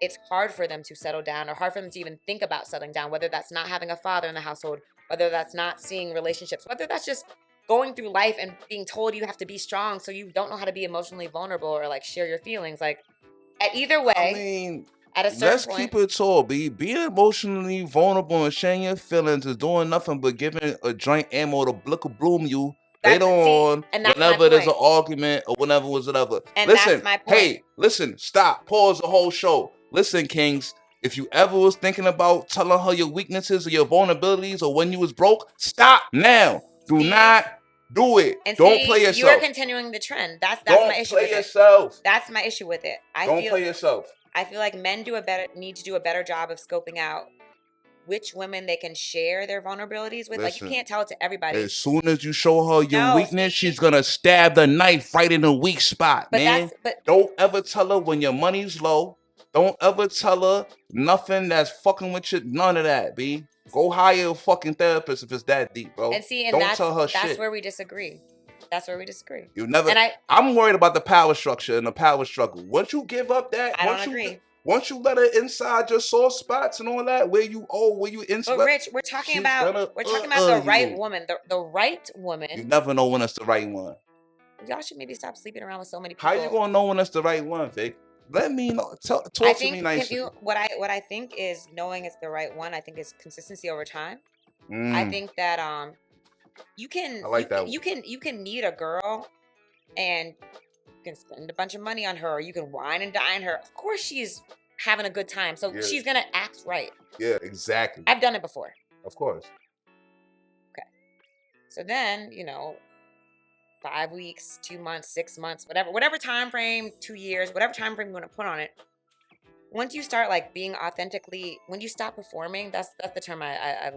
it's hard for them to settle down or hard for them to even think about settling down, whether that's not having a father in the household, whether that's not seeing relationships, whether that's just going through life and being told you have to be strong so you don't know how to be emotionally vulnerable or like share your feelings. Like at either I way, mean, at a certain let's point, keep it tall, B. Being emotionally vulnerable and sharing your feelings is doing nothing but giving a joint ammo to blick or bloom you later that's see, on and that's my whenever there's an point. argument or whenever was whatever. And that's Listen, my point. hey, listen, stop, pause the whole show. Listen, Kings, if you ever was thinking about telling her your weaknesses or your vulnerabilities or when you was broke, stop now. Do See? not do it. And Don't see, play you are yourself. continuing the trend. That's my Don't issue play with it. yourself. That's my issue with it. Don't play yourself. I feel like men need to do a better job of scoping out which women they can share their vulnerabilities with. Like you Listen. can't tell it to everybody. As soon as you show her your No, weakness, see? she's gonna stab the knife right in the weak spot, But man. but Don't ever tell her when your money's low. Don't ever tell her nothing that's fucking with you. None of that, B. Go hire a fucking therapist if it's that deep, bro. and see, and Don't tell her that's shit. where we disagree. That's where we disagree. You never. And I'm worried about the power structure and the power struggle. Once you give up that, I don't agree. Once you let her inside your soft spots and all that, where you inside. But Rich, we're talking about the right woman. The right woman. You never know when it's the right one. Y'all should maybe stop sleeping around with so many people. How you gonna know when it's the right one, Vic? Let me know. Talk to me nicely. What I think is knowing it's the right one. I think is consistency over time. Mm. I think that you can I like that. You can meet a girl and you can spend a bunch of money on her, or you can wine and dine her. Of course, she's having a good time, so she's gonna act right. Yeah, exactly. I've done it before. Of course. Okay. So then 5 weeks, 2 months, 6 months, whatever time frame, 2 years, whatever time frame you want to put on it. Once you start like being authentically, when you stop performing, that's the term I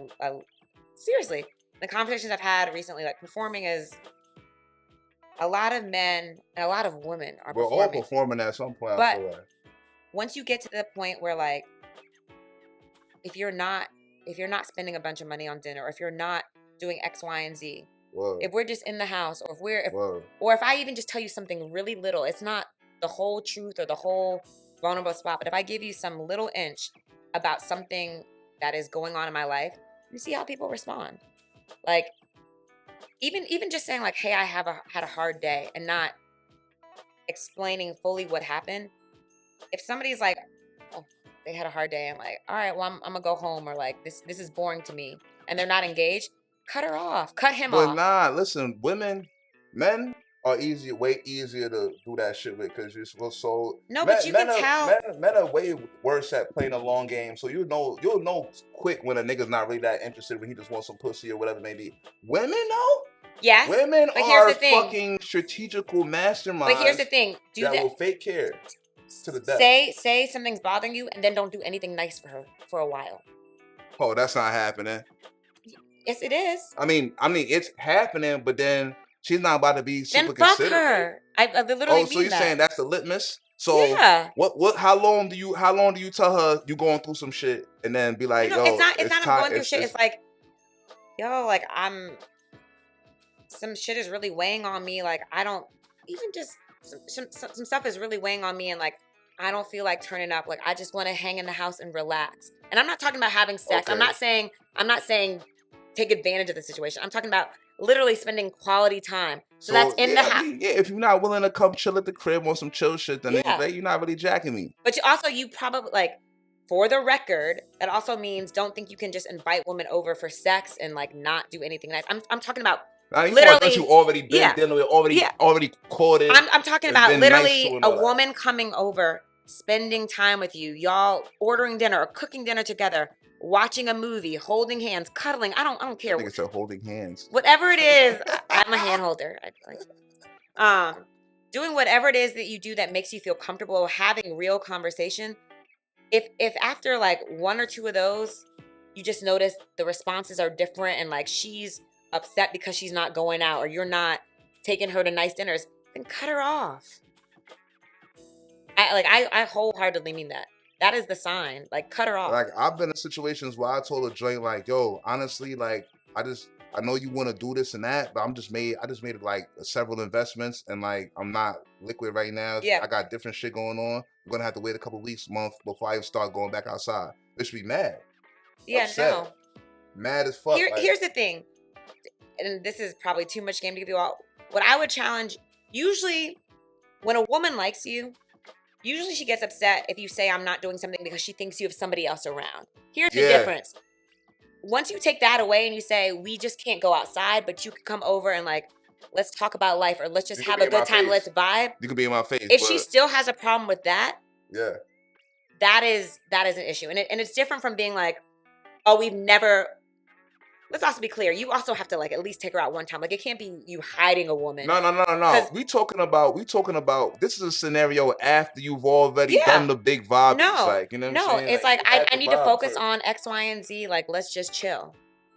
seriously. The conversations I've had recently, like performing is a lot of men and a lot of women are We're performing. all performing at some point. But once you get to the point where like, if you're not spending a bunch of money on dinner, or if you're not doing X, Y, and Z, whoa. If we're just in the house, or if I even just tell you something really little, it's not the whole truth or the whole vulnerable spot, but if I give you some little inch about something that is going on in my life, you see how people respond. Like even just saying like, hey, I had a hard day, and not explaining fully what happened. If somebody's like, oh, they had a hard day, and like, all right, well, I'm gonna go home, or like this is boring to me, and they're not engaged, cut her off, cut him off. But nah, listen, men are way easier to do that shit with, because you're so. No, but you can tell. Men are way worse at playing a long game, so you'll know quick when a nigga's not really that interested, when he just wants some pussy or whatever it may be. Women though. Yes. Women are fucking strategical masterminds. But here's the thing: that will fake care to the death. Say something's bothering you, and then don't do anything nice for her for a while. Oh, that's not happening. Yes, it is. I mean, it's happening, but then she's not about to be super then fuck considerate. Her. I literally. Oh, so you're saying that's the litmus? So yeah. What? How long do you tell her you going through some shit, and then be like, yo, it's not I'm going through shit. It's like, yo, like some shit is really weighing on me. Like I don't even just some stuff is really weighing on me, and like I don't feel like turning up. Like I just want to hang in the house and relax. And I'm not talking about having sex. Okay. I'm not saying take advantage of the situation. I'm talking about literally spending quality time. So that's in the house. If you're not willing to come chill at the crib on some chill shit, then you're not really jacking me. But you probably, like, for the record, that also means don't think you can just invite women over for sex and like not do anything nice. I'm talking about literally you already been dealing with, already courted. I'm talking about literally a woman coming over, spending time with you, y'all ordering dinner or cooking dinner together, watching a movie, holding hands, cuddling. I don't care. I think it's holding hands. Whatever it is, I'm a hand holder. Doing whatever it is that you do that makes you feel comfortable, having real conversation. If after like one or two of those, you just notice the responses are different, and like she's upset because she's not going out, or you're not taking her to nice dinners, then cut her off. I wholeheartedly mean that. That is the sign. Like, cut her off. Like, I've been in situations where I told a joint, like, yo, honestly, like, I know you want to do this and that, but I just made like several investments, and like I'm not liquid right now. Yeah. I got different shit going on. I'm gonna have to wait a couple weeks, month before I even start going back outside. Bitch be mad, Yeah, upset, no. mad as fuck. Like, Here's the thing, and this is probably too much game to give you all. What I would challenge, usually when a woman likes you, usually she gets upset if you say I'm not doing something because she thinks you have somebody else around. Here's the yeah, difference. Once you take that away and you say, we just can't go outside, but you can come over and like, let's talk about life, or let's just you can have be a in my good time, face. let's vibe. You can be in my face, If she but still has a problem with that, yeah, that is an issue. And it's different from being like, oh, we've never, let's also be clear, you also have to like at least take her out one time. Like it can't be you hiding a woman. no. Because We talking about. This is a scenario after you've already yeah, done the big vibes, no, like, you know what I'm no, saying? it's Like, like you had I the need to vibe focus first. on X, Y, and Z. Like let's just chill.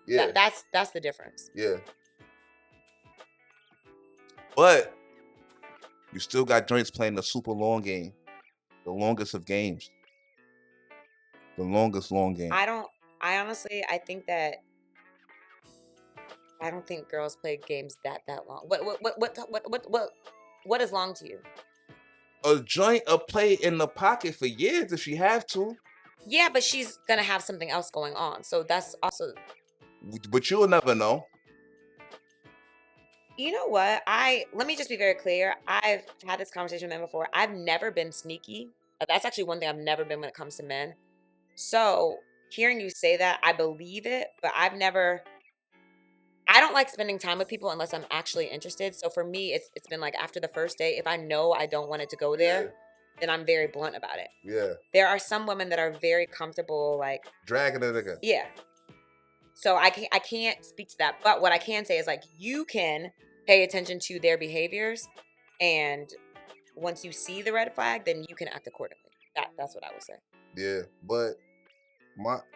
Yeah, That's the difference. yeah. But you still got joints playing the super long game, the longest of games, the longest long game. I honestly, I don't think girls play games that long. What is long to you? A joint a play in the pocket for years if she have to, Yeah, but she's gonna have something else going on. So that's also, but you'll never know. you know what? Let me just be very clear. I've had this conversation with men before. I've never been sneaky. That's actually one thing I've never been when it comes to men. So hearing you say that, I believe it, but I don't like spending time with people unless I'm actually interested. So for me, it's been like after the first date, if I know I don't want it to go there, Yeah, then I'm very blunt about it. yeah. There are some women that are very comfortable, like, Dragging a nigga. yeah. So I can't speak to that. But what I can say is like you can pay attention to their behaviors, and once you see the red flag, then you can act accordingly. That's what I would say. Yeah, but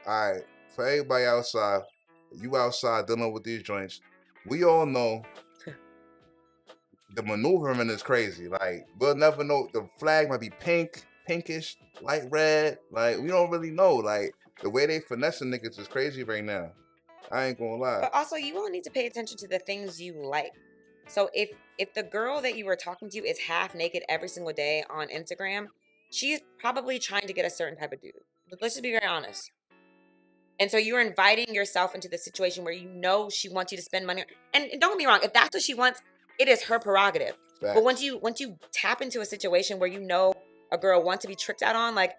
alright, for everybody outside, you outside dealing with these joints, we all know the maneuvering is crazy. Like, we'll never know. The flag might be pink, pinkish, light red. Like, we don't really know. Like, the way they finessing niggas is crazy right now. I ain't gonna lie. But also you will need to pay attention to the things you like. So if the girl that you were talking to is half naked every single day on Instagram, she's probably trying to get a certain type of dude. Let's just be very honest. And so you're inviting yourself into the situation where you know she wants you to spend money. And don't get me wrong, if that's what she wants, it is her prerogative. But Facts. once you tap into a situation where you know a girl wants to be tricked out on, like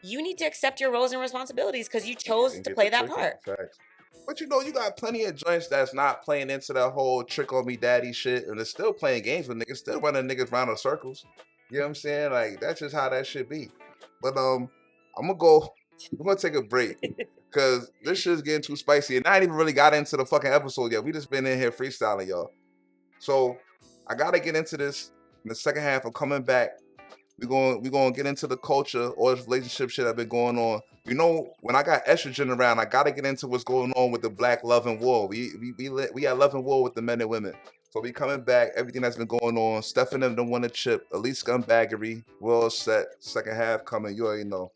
you need to accept your roles and responsibilities because you chose And to get play the that trick on. part. Facts. But you know, you got plenty of joints that's not playing into that whole trick on me daddy shit, and they're still playing games with niggas, still running niggas around in circles. You know what I'm saying? Like, that's just how that should be. But I'm gonna take a break because this shit's getting too spicy, and I ain't even really got into the fucking episode yet. We just been in here freestyling, y'all. So I gotta get into this in the second half. I'm coming back. We gonna get into the culture, all this relationship shit that been going on. You know, when I got estrogen around, I gotta get into what's going on with the black love and war. We had love and war with the men and women. So we coming back, everything that's been going on. Steph and them don't want to chip. Elite scumbaggery. We're all set. Second half coming. You already know.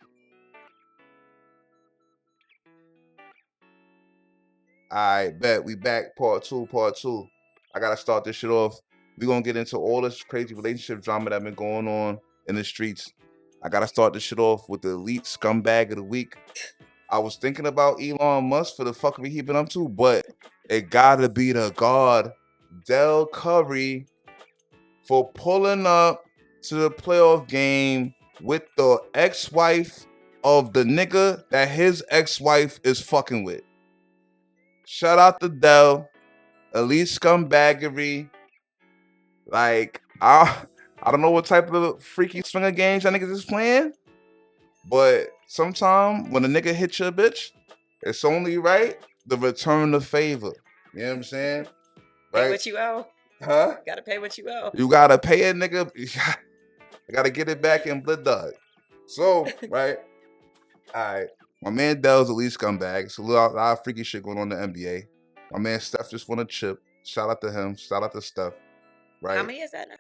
I bet we back. Part two. Part two. I gotta start this shit off. We gonna get into all this crazy relationship drama that been going on in the streets. I gotta start this shit off with the elite scumbag of the week. I was thinking about Elon Musk for the fuckery he been up to, but it gotta be the god Del Curry for pulling up to the playoff game with the ex-wife of the nigga that his ex-wife is fucking with. Shout out to Del, elite scumbaggery. Like, I don't know what type of freaky swinger games that niggas is playing, but sometime when a nigga hits your bitch, it's only right to return the favor. You know what I'm saying? Pay Right? what you owe. Huh? Gotta pay what you owe. You gotta pay a nigga. You gotta get it back in blood dog. So, right? All right. My man Dell's a lead scumbag. It's a lot of freaky shit going on in the NBA. My man Steph just won a chip. Shout out to him. Shout out to Steph. Right? How many is that now?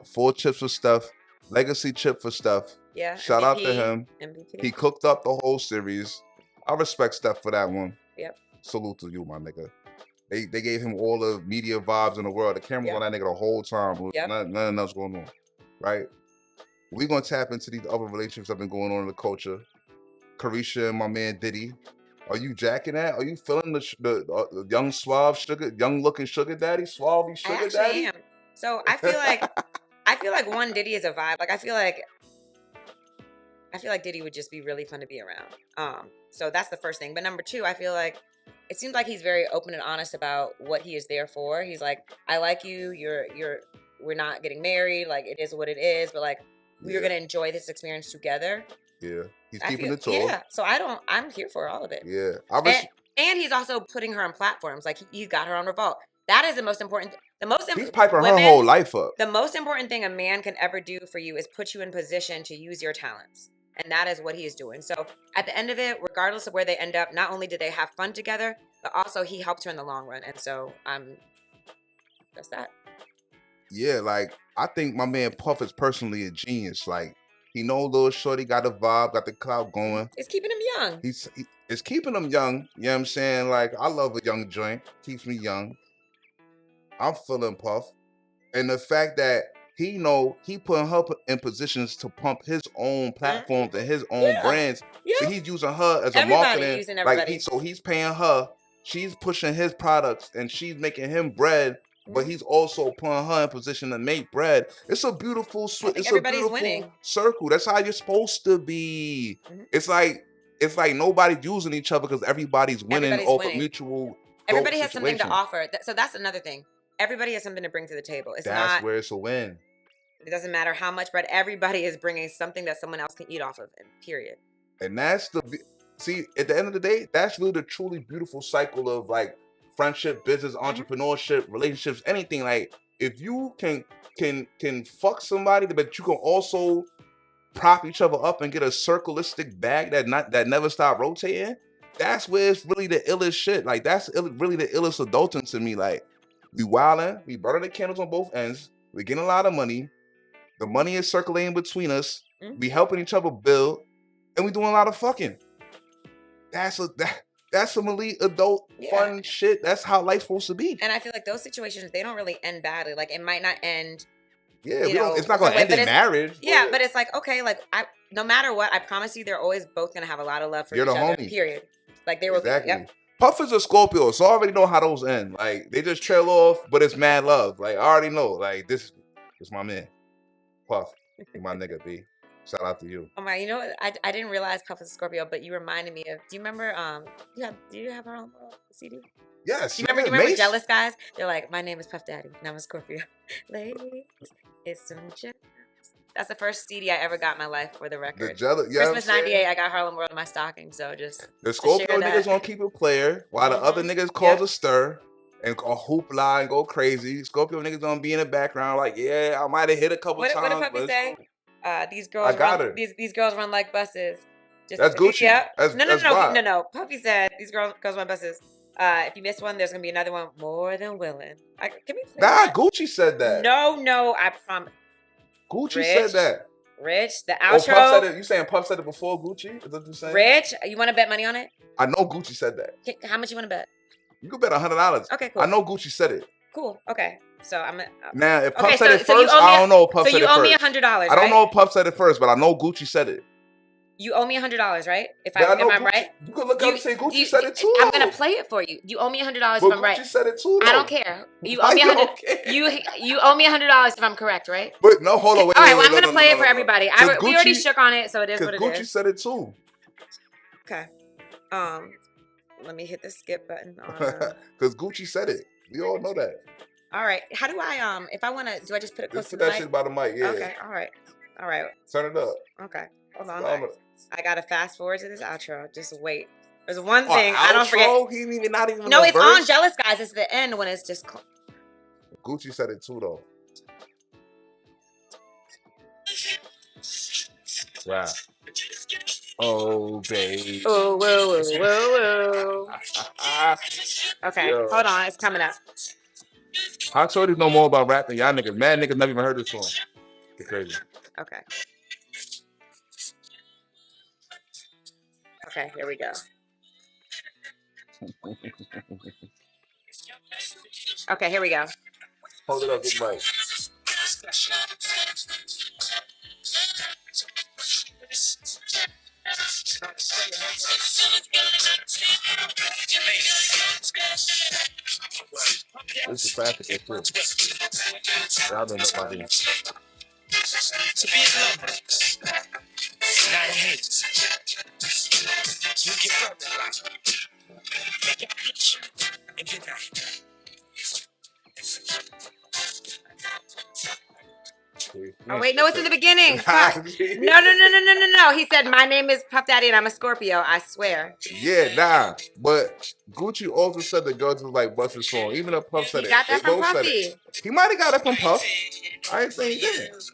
Four chips for Steph. Legacy chip for Steph. Yeah. Shout out to MVP. him. MVP. He cooked up the whole series. I respect Steph for that one. Yep. salute to you, my nigga. They gave him all the media vibes in the world. The camera was on that nigga the whole time. Yep. Nothing else going on, right? We're gonna tap into these other relationships that have been going on in the culture. Caresha and my man Diddy. Are you jacking that? Are you feeling the young suave sugar, young looking sugar daddy, suave I sugar actually daddy? am. So I feel like one, Diddy is a vibe. Like I feel like Diddy would just be really fun to be around. So that's the first thing. But number two, I feel like it seems like he's very open and honest about what he is there for. He's like, I like you. We're not getting married. Like it is what it is. But like we are gonna enjoy this experience together. Yeah, he's keeping it tall. Yeah. So I'm here for all of it. Yeah, and he's also putting her on platforms. Like he got her on Revolt. That is the most important. He's piping her whole life up. The most important thing a man can ever do for you is put you in position to use your talents. And that is what he is doing. So at the end of it, regardless of where they end up, not only did they have fun together, but also he helped her in the long run. And so that's that. Yeah, like I think my man Puff is personally a genius. Like he know little shorty got the vibe, got the clout going. It's keeping him young. It's keeping him young. You know what I'm saying? Like I love a young joint. Keeps me young. I'm feeling Puff. And the fact that he putting her in positions to pump his own platforms and his own brands. Yeah. So he's using her as a marketing. Using everybody. So he's paying her. She's pushing his products and she's making him bread. But he's also putting her in position to make bread. It's a beautiful, winning circle. That's how you're supposed to be. It's like nobody's using each other because everybody's winning off a mutual. Everybody has something to offer. So that's another thing. Everybody has something to bring to the table. That's where it's a win. It doesn't matter how much bread. Everybody is bringing something that someone else can eat off of. Period. And that's see. At the end of the day, that's really the truly beautiful cycle of like friendship, business, entrepreneurship, relationships, anything. Like if you can fuck somebody, but you can also prop each other up and get a circleistic bag that never stop rotating. That's where it's really the illest shit. Like that's really the illest adulting to me. Like we wildin', we burning the candles on both ends. We're getting a lot of money. The money is circulating between us. We helping each other build, and we doing a lot of fucking. That's some elite adult fun shit. That's how life's supposed to be. And I feel like those situations, they don't really end badly. Like it might not end. Yeah, it's not gonna end in marriage. Yeah, but it's like okay, like no matter what, I promise you, they're always both gonna have a lot of love for each other. Homie. Period. Like they will. Exactly. Yep. Puff is a Scorpio, so I already know how those end. Like they just trail off, but it's mad love. Like I already know. Like this is my man, Puff, my nigga B. Shout out to you. Oh my, you know what? I didn't realize Puff was a Scorpio, but you reminded me of. Do you remember? Do you have our own CD? Yes. Do you remember Jealous Guys? They're like, my name is Puff Daddy, and I'm a Scorpio. Ladies, it's some jealous. That's the first CD I ever got in my life, for the record. Christmas '98, I got Harlem World in my stocking. So just the Scorpio niggas gonna keep it player, while the other niggas cause a stir and a hoopla and go crazy. Scorpio niggas gonna be in the background, like, yeah, I might have hit a couple times. What did Puppy say? These girls these girls run like buses. That's Gucci. Yeah. That's no. Puffy said these girls run buses. If you miss one, there's gonna be another one more than willing. Can we play that? Gucci said that. No, I promise. Gucci said that. Rich, the Puff outro. said it. You saying Puff said it before Gucci? Is that what you're saying? Rich, you want to bet money on it? I know Gucci said that. How much you want to bet? You can bet $100. Okay, cool. I know Gucci said it. Cool. Okay. So I'm now. If Puff said it first, I don't know if Puff said it first. So you owe me $100. I don't know if Puff said it first, but I know Gucci said it. You owe me $100, right? Am I right? You could look up and say Gucci said it too. I'm gonna play it for you. You owe me $100 if I'm right. Gucci said it too. Though. I don't care. You owe me $100. You owe me $100 if I'm correct, right? But no, hold on. Wait, all right, well, I'm gonna play it for everybody. We already shook on it, so it is what it is. Gucci said it too. Okay. Let me hit the skip button. Because Gucci said it. We all know that. All right. How do I if I want to, do I just put it close to the mic? Just put that shit by the mic. Yeah. Okay. All right. Turn it up. Okay. Hold on. I gotta fast forward to this outro. Just wait. There's one thing I don't forget. He not even. No, it's on Jealous Guys. It's the end when it's just. Gucci said it too, though. Wow. Oh, baby. Oh, whoa. Okay, hold on. It's coming up. Hot Shorties know more about rap than y'all niggas. Mad niggas never even heard this song. It's crazy. Okay, here we go. Okay, here we go. Hold it up, big mic. This is classic too. Y'all don't know about this. To be a lover, not a hate. You get broken like make it bitch and good night. Oh wait, no, it's in the beginning. Fuck. No, no, no, no, no, no, no. He said, "My name is Puff Daddy and I'm a Scorpio. I swear." Yeah, nah. But Gucci also said the girls was like busting song. Even if Puff said He it. got They that from both said Puffy. it. He might have got it from Puff. I ain't saying he didn't.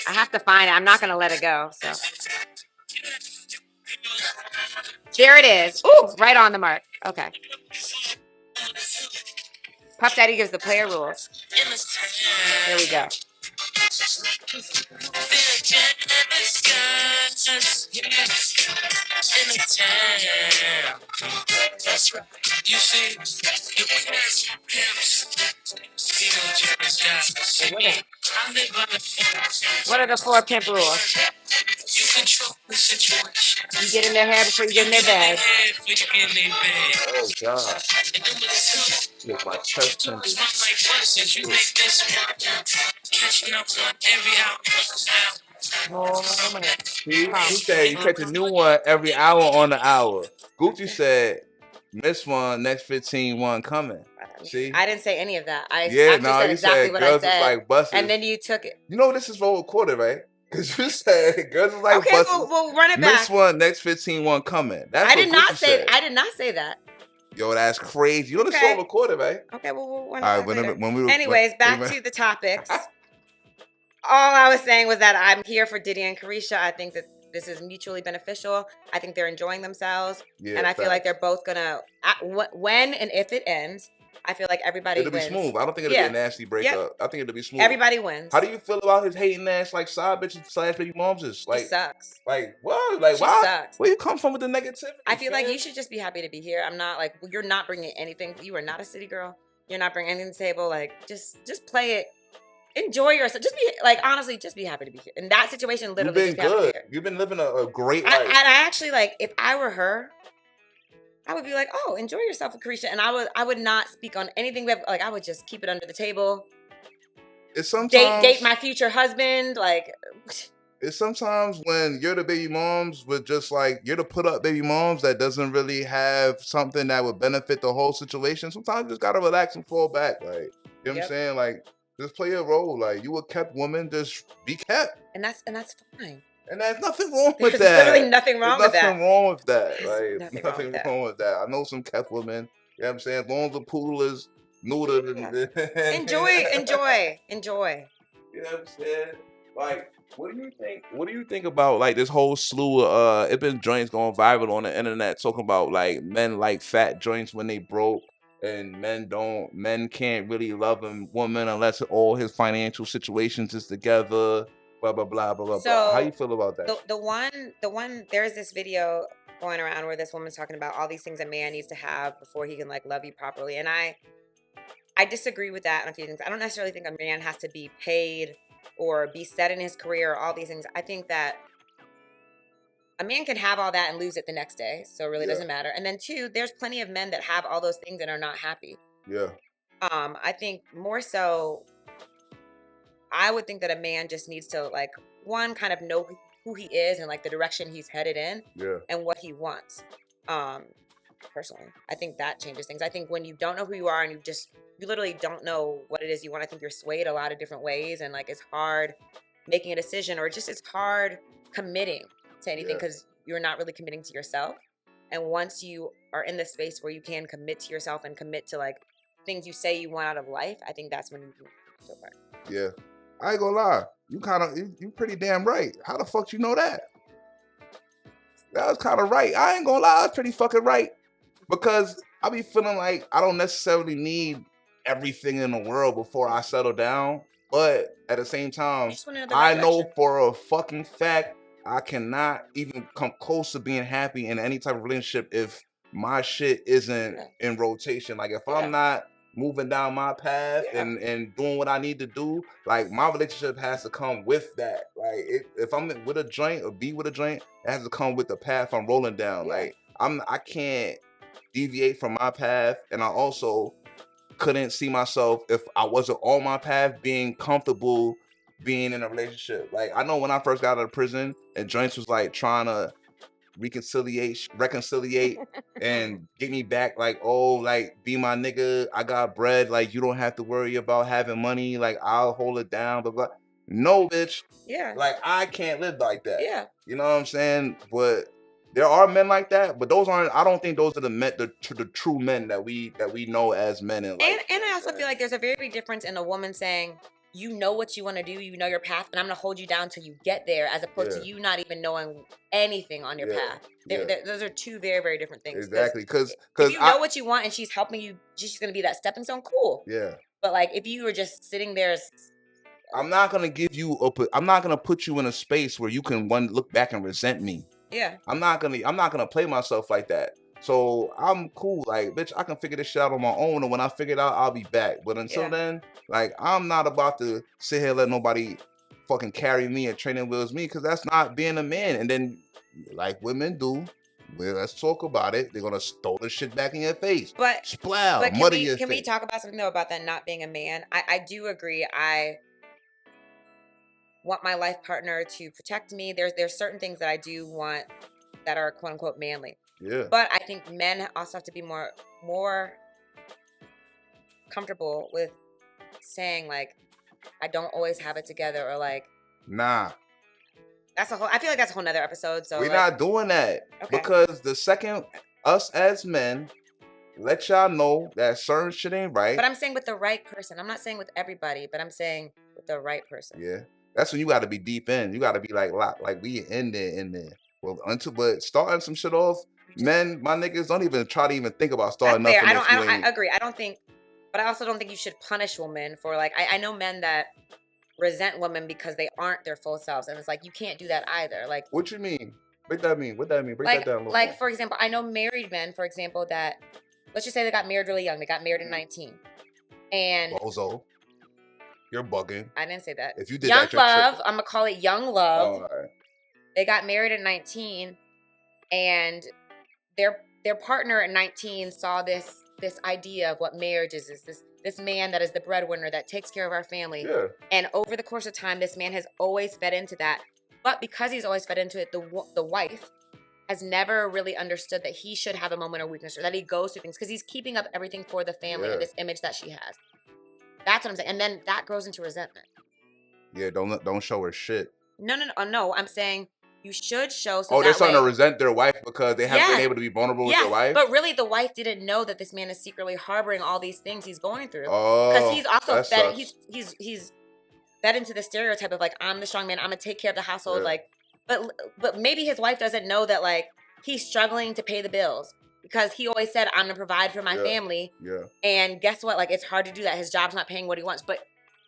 I have to find it. I'm not gonna let it go. So there it is. Ooh, right on the mark. Okay. Puff Daddy gives the player rules. There we go. That's right. You see, What are the 4 pimp rules? You get in their hair before you get in their bed. Oh God. Make my chest tender. He said you catch a new one every hour on the hour. Gucci said, miss one, next 15 one coming. See? I didn't say any of that. I Yeah, actually no, said you exactly said what I girls is said. like buses. And then you took it. You know this is roll recorded, right? Because you said girls is like Okay, buses. we'll run it back. Miss one, next 15 one coming. That's I what did not Gucci say. said. I did not say that. Yo, that's crazy. You know this Okay. roll recorded, right? Okay, well we'll run it All back right, later. when we Anyways, back to the topics. All I was saying was that I'm here for Diddy and Caresha. I think that this is mutually beneficial. I think they're enjoying themselves, Yeah, and I feel like facts. they're both gonna when and if it ends. I feel like everybody It'll be wins. smooth. I don't think it'll be a nasty breakup. I think it'll be smooth. Everybody wins. How do you feel about his hating ass like side bitches slash baby moms? Is like She sucks. Like what? Like She why? sucks. Where you come from with the negativity? I feel like you should just be happy to be here. I'm not like you're not bringing anything. You are not a city girl. You're not bringing anything to the table. Like just play it. Enjoy yourself. Just be like honestly, just be happy to be here. In that situation, literally, You've been just be happy to be good. here. You've been living a great life. And I actually like if I were her, I would be like, oh, enjoy yourself with Caresha, and I would not speak on anything. Like I would just keep it under the table. It's sometimes date my future husband. Like it's sometimes when you're the baby moms with just like you're the put up baby moms that doesn't really have something that would benefit the whole situation. Sometimes you just gotta relax and fall back. Like you know what I'm saying? Like just play a role. Like you a kept woman, just be kept. And that's fine. And there's nothing wrong with that. There's literally nothing wrong with that. Nothing wrong with that. Like nothing wrong with that. I know some kept women. You know what I'm saying? As long as the pool is neuter than enjoy. You know what I'm saying? Like, what do you think about like this whole slew of it been joints going viral on the internet talking about like men like fat joints when they broke and men can't really love a woman unless all his financial situations is together. Blah blah blah blah blah. So how you feel about that? The one there's this video going around where this woman's talking about all these things a man needs to have before he can like love you properly. And I disagree with that on a few things. I don't necessarily think a man has to be paid or be set in his career or all these things. I think that a man can have all that and lose it the next day. So it really doesn't matter. And then 2, there's plenty of men that have all those things and are not happy. Yeah. I think more so I would think that a man just needs to like one kind of know who he is and like the direction he's headed in and what he wants. Personally, I think that changes things. I think when you don't know who you are and you literally don't know what it is you want, I think you're swayed a lot of different ways and like it's hard making a decision or just it's hard committing to anything because you're not really committing to yourself. And once you are in the space where you can commit to yourself and commit to like things you say you want out of life, I think that's when you can so far. Yeah. I ain't gonna lie. You pretty damn right. How the fuck you know that? That was kind of right. I ain't gonna lie. That's pretty fucking right. Because I be feeling like I don't necessarily need everything in the world before I settle down. But at the same time, I know for a fucking fact I cannot even come close to being happy in any type of relationship if my shit isn't Yeah. in rotation. Like if Yeah. I'm not moving down my path Yeah. and doing what I need to do, like my relationship has to come with that. Like if I'm with a joint or be with a joint, it has to come with the path I'm rolling down. Yeah. Like I can't deviate from my path, and I also couldn't see myself if I wasn't on my path being comfortable being in a relationship. Like I know when I first got out of prison and joints was like trying to reconciliate and get me back, like, oh, like be my nigga, I got bread, like you don't have to worry about having money, like I'll hold it down, blah blah. No, bitch. Yeah. Like I can't live like that. Yeah. You know what I'm saying? But there are men like that, but those aren't. I don't think those are the men, the true men that we know as men in life. And You know I what also I'm feel like there's a very big difference in a woman saying, you know what you want to do, you know your path, and I'm gonna hold you down till you get there, as opposed saying? to you not even knowing anything on your Yeah, path. yeah, yeah, Those are two very, very different things. Because exactly. Cause, if cause you I, know what you want and she's helping you, she's gonna be that stepping stone, cool. yeah, But like if you were just sitting there, I'm not gonna give you I'm not gonna put you in a space where you can one look back and resent me. yeah, I'm not gonna play myself like that. So I'm cool. Like, bitch, I can figure this shit out on my own. And when I figure it out, I'll be back. But until yeah. then, like, I'm not about to sit here and let nobody fucking carry me and training wheels me, because that's not being a man. And then, like women do, well, let's talk about it. They're gonna throw the shit back in your face. But Splow, can muddy we your can we face. talk about something though about that not being a man? I do agree. I want my life partner to protect me. There's certain things that I do want that are quote unquote manly. Yeah. But I think men also have to be more comfortable with saying like I don't always have it together, or like Nah. I feel like that's a whole nother episode. So We're like not doing that. okay. Because the second us as men let y'all know that certain shit ain't right. But I'm saying with the right person. I'm not saying with everybody, but I'm saying with the right person. Yeah. That's when you gotta be deep in. You gotta be like like we in there. Well, until but starting some shit off, You just men, my niggas don't even try to even think about That's starting fair. nothing if you I ain't. agree. I don't think, but I also don't think you should punish women for like, I know men that resent women because they aren't their full selves. And it's like, you can't do that either. What you mean? Break that mean? What that mean? Break that down a little like, more. for example, I know married men, for example, that let's just say they got married really young. They got married at Mhm. 19 and Bozo, you're bugging. I didn't say that. If you did Young that, you're love. tripping. I'm going to call it young love. All right. They got married at 19 and their partner at 19 saw this idea of what marriage is this man that is the breadwinner that takes care of our family. Yeah. And over the course of time, this man has always fed into that. But because he's always fed into it, the wife has never really understood that he should have a moment of weakness, or that he goes through things because he's keeping up everything for the family and Yeah. this image that she has. That's what I'm saying. And then that grows into resentment. Yeah. Don't show her shit. No. I'm saying you should show so Oh, they're that starting way. to resent their wife because they haven't been Yes. able to be vulnerable with Yes, their wife. but really the wife didn't know that this man is secretly harboring all these things he's going through. Because Oh, he's also that fed sucks. he's fed into the stereotype of like, I'm the strong man, I'm gonna take care of the household. Yeah. Like but maybe his wife doesn't know that like he's struggling to pay the bills because he always said, I'm gonna provide for my Yeah. family. Yeah. And guess what? Like it's hard to do that. His job's not paying what he wants, but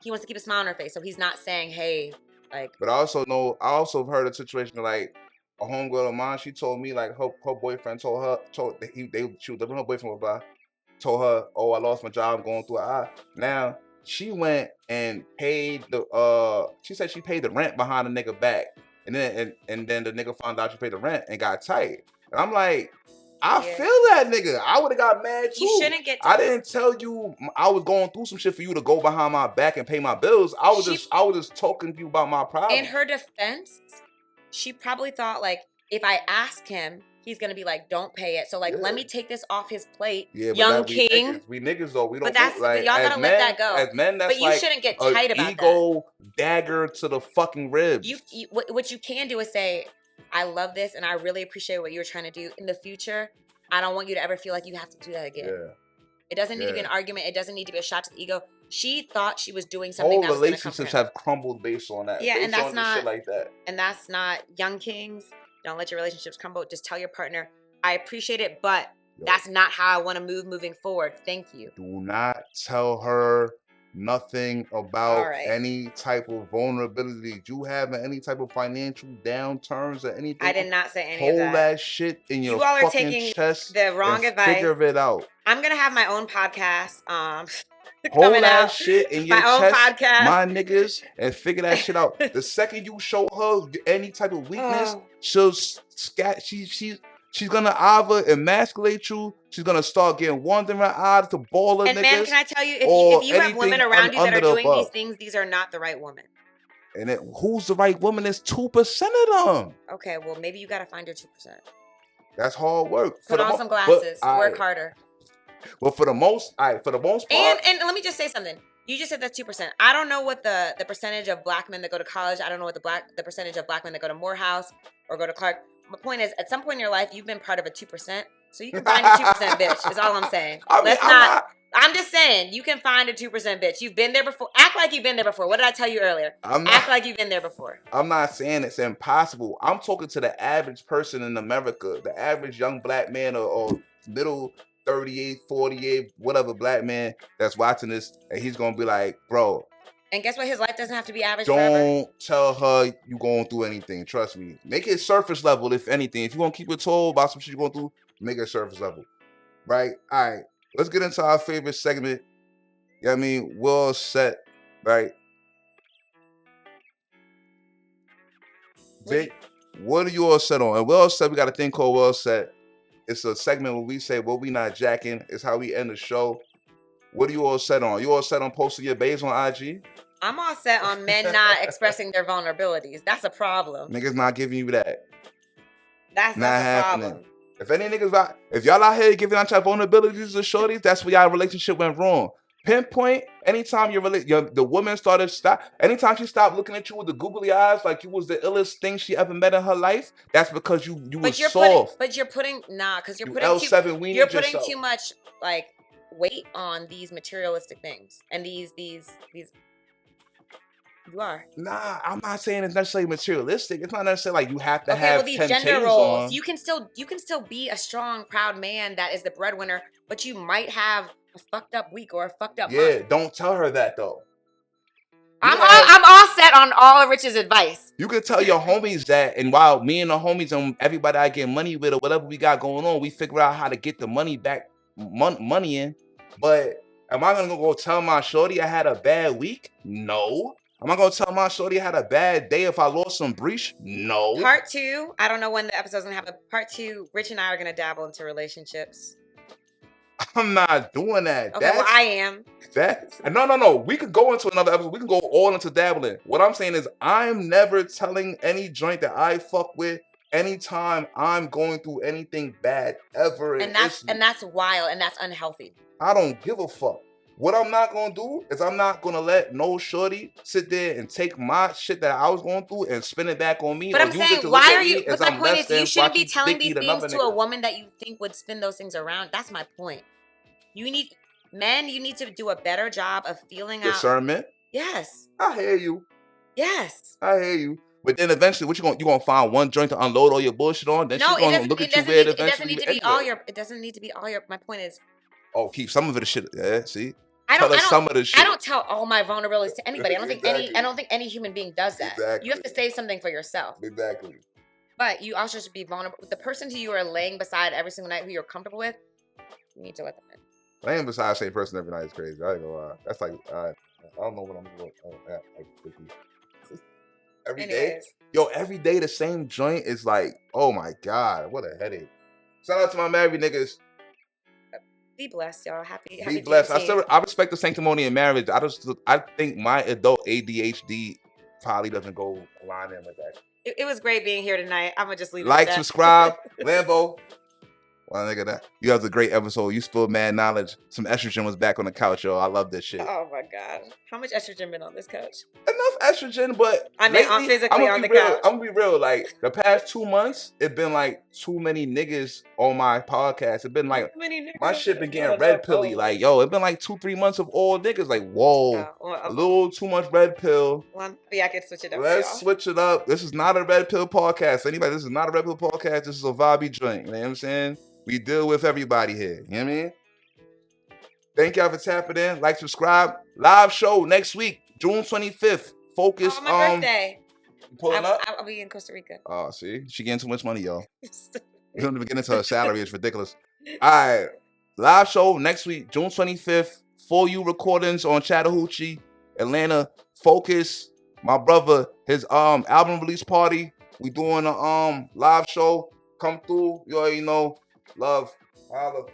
he wants to keep a smile on her face. So he's not saying, hey, like. But I also have heard a situation like a homegirl of mine. She told me like her boyfriend she was living with her boyfriend with her, told her, oh, I lost my job, I'm going through now she went and paid she said she paid the rent behind the nigga back, and then the nigga found out she paid the rent and got tight. And I'm like, I Yeah. feel that nigga. I would have got mad too. You shouldn't get. I didn't tell you I was going through some shit for you to go behind my back and pay my bills. I was just talking to you about my problem. In her defense, she probably thought like, if I ask him, he's gonna be like, don't pay it. So like, let me take this off his plate. Yeah, but young king. We niggas though. We don't. But y'all gotta let that go. As men, that's but you like shouldn't get tight about ego dagger to the fucking ribs. What you can do is say, I love this and I really appreciate what you were trying to do. In the future, I don't want you to ever feel like you have to do that again. Yeah. It doesn't need to be an argument. It doesn't need to be a shot to the ego. She thought she was doing something. Whole relationships have crumbled based on that. Yeah, and that's not shit like that. And that's not young kings. Don't let your relationships crumble. Just tell your partner, I appreciate it, but that's not how I want to moving forward. Thank you. Do not tell her nothing All about right. any type of vulnerability. Did you have any type of financial downturns or I anything? did not say any of Hold that. that shit in your You all are fucking taking chest the and wrong advice. figure it out. I'm gonna have my own podcast. Hold Coming that out. shit in your My own chest, podcast. my niggas, and figure that shit out. The second you show her any type of weakness, Oh. she'll scat. She's gonna either emasculate you. She's gonna start getting wandering eyes to baller And man, niggas, can I tell you, or if you have women anything around you that under are the doing these above. things, these are not the right woman. And who's the right woman? It's 2% of them. Okay, well maybe you gotta find your 2%. That's hard work. Put on some glasses. Work harder. Well, for the most part. And let me just say something. You just said that's 2%. I don't know what the percentage of black men that go to college. I don't know what the percentage of black men that go to Morehouse or go to Clark. My point is, at some point in your life, you've been part of a 2%. So you can find a 2% bitch. Is all I'm saying. I'm just saying, you can find a 2% bitch. You've been there before. Act like you've been there before. What did I tell you earlier? Act like you've been there before. I'm not saying it's impossible. I'm talking to the average person in America, the average young black man or little 38, 48, whatever black man that's watching this, and he's gonna be like, bro. And guess what? His life doesn't have to be average forever. Don't tell her you going through anything. Trust me. Make it surface level, if anything. If you're gonna keep it told about some shit you're going through, make it surface level. Right? All right. Let's get into our favorite segment. You know what I mean? Well set, right? Vic, what are you all set on? And well set, we got a thing called Well Set. It's a segment where we say what we not jacking. It's how we end the show. What are you all set on? You all set on posting your babes on IG? I'm all set on men not expressing their vulnerabilities. That's a problem. Niggas not giving you that. That's not a happening. problem. If any niggas if y'all out here giving out your vulnerabilities to shorties, that's where y'all relationship went wrong. Pinpoint, anytime the woman started anytime she stopped looking at you with the googly eyes like you was the illest thing she ever met in her life, that's because you was soft. But you're putting because you're putting too much like weight on these materialistic things and these you are. Nah, I'm not saying it's necessarily materialistic. It's not necessarily like you have to have these 10 gender roles. on. You can still be a strong, proud man that is the breadwinner, but you might have a fucked up week or a fucked up month. Yeah, don't tell her that though. I'm all set on all of Rich's advice. You can tell your homies that, and while me and the homies and everybody I get money with or whatever we got going on, we figure out how to get the money back, money in. But am I gonna go tell my shorty I had a bad week? No. Am I gonna tell my shorty I had a bad day if I lost some breach? No. Part 2, I don't know when the episode's gonna happen. Part 2, Rich and I are gonna dabble into relationships. I'm not doing that. Okay, well, I am. No. We could go into another episode. We can go all into dabbling. What I'm saying is I'm never telling any joint that I fuck with anytime I'm going through anything bad ever. And that's wild and that's unhealthy. I don't give a fuck. What I'm not gonna do is I'm not gonna let no shorty sit there and take my shit that I was going through and spin it back on me. But I'm saying, why are you? But my point is, you shouldn't be telling these things to a woman that you think would spin those things around. That's my point. You need to do a better job of feeling out discernment. Yes. I hear you. Yes. I hear you. But then eventually, you gonna find one joint to unload all your bullshit on. Then she's gonna look at you weird. It doesn't need to be all your. It doesn't need to be all your. My point is. Oh, keep some of it. Shit. Yeah. See. I don't tell all my vulnerabilities to anybody. I don't think any human being does that. Exactly. You have to say something for yourself. Exactly. But you also should be vulnerable. The person who you are laying beside every single night, who you're comfortable with, you need to let them in. Laying beside the same person every night is crazy. I ain't gonna lie. That's like I don't know what I'm doing. Every day, every day the same joint is like, oh my god, what a headache. Shout out to my married niggas. Be blessed, y'all. Happy be blessed. I respect the sanctimony in marriage. I think my adult ADHD probably doesn't go line in with that. It was great being here tonight. I'm gonna just leave it like, at that. Subscribe, Lambo. Well, nigga, that you have a great episode. You spilled mad knowledge. Some estrogen was back on the couch, yo. I love this shit. Oh my god, how much estrogen been on this couch? Enough estrogen, but I mean, I'm physically on the couch. I'm gonna be real. Like the past 2 months, it been like too many niggas on my podcast. It been like my shit been getting red pilly. Like yo, it been like 2-3 months of all niggas. Like whoa, a little too much red pill. Well, yeah, I can switch it up. Let's switch it up. This is not a red pill podcast. Anybody, this is not a red pill podcast. This is a vibey joint. You know what I'm saying? We deal with everybody here. You know what I mean? Thank y'all for tapping in. Like, subscribe. Live show next week, June 25th. Focus. Oh, my birthday. You pulling up? I'll be in Costa Rica. Oh, see, she getting too much money, y'all. We don't even get into her salary. It's ridiculous. All right, live show next week, June 25th. For you recordings on Chattahoochee, Atlanta. Focus. My brother, his album release party. We doing a live show. Come through. You already know. Love. Holla.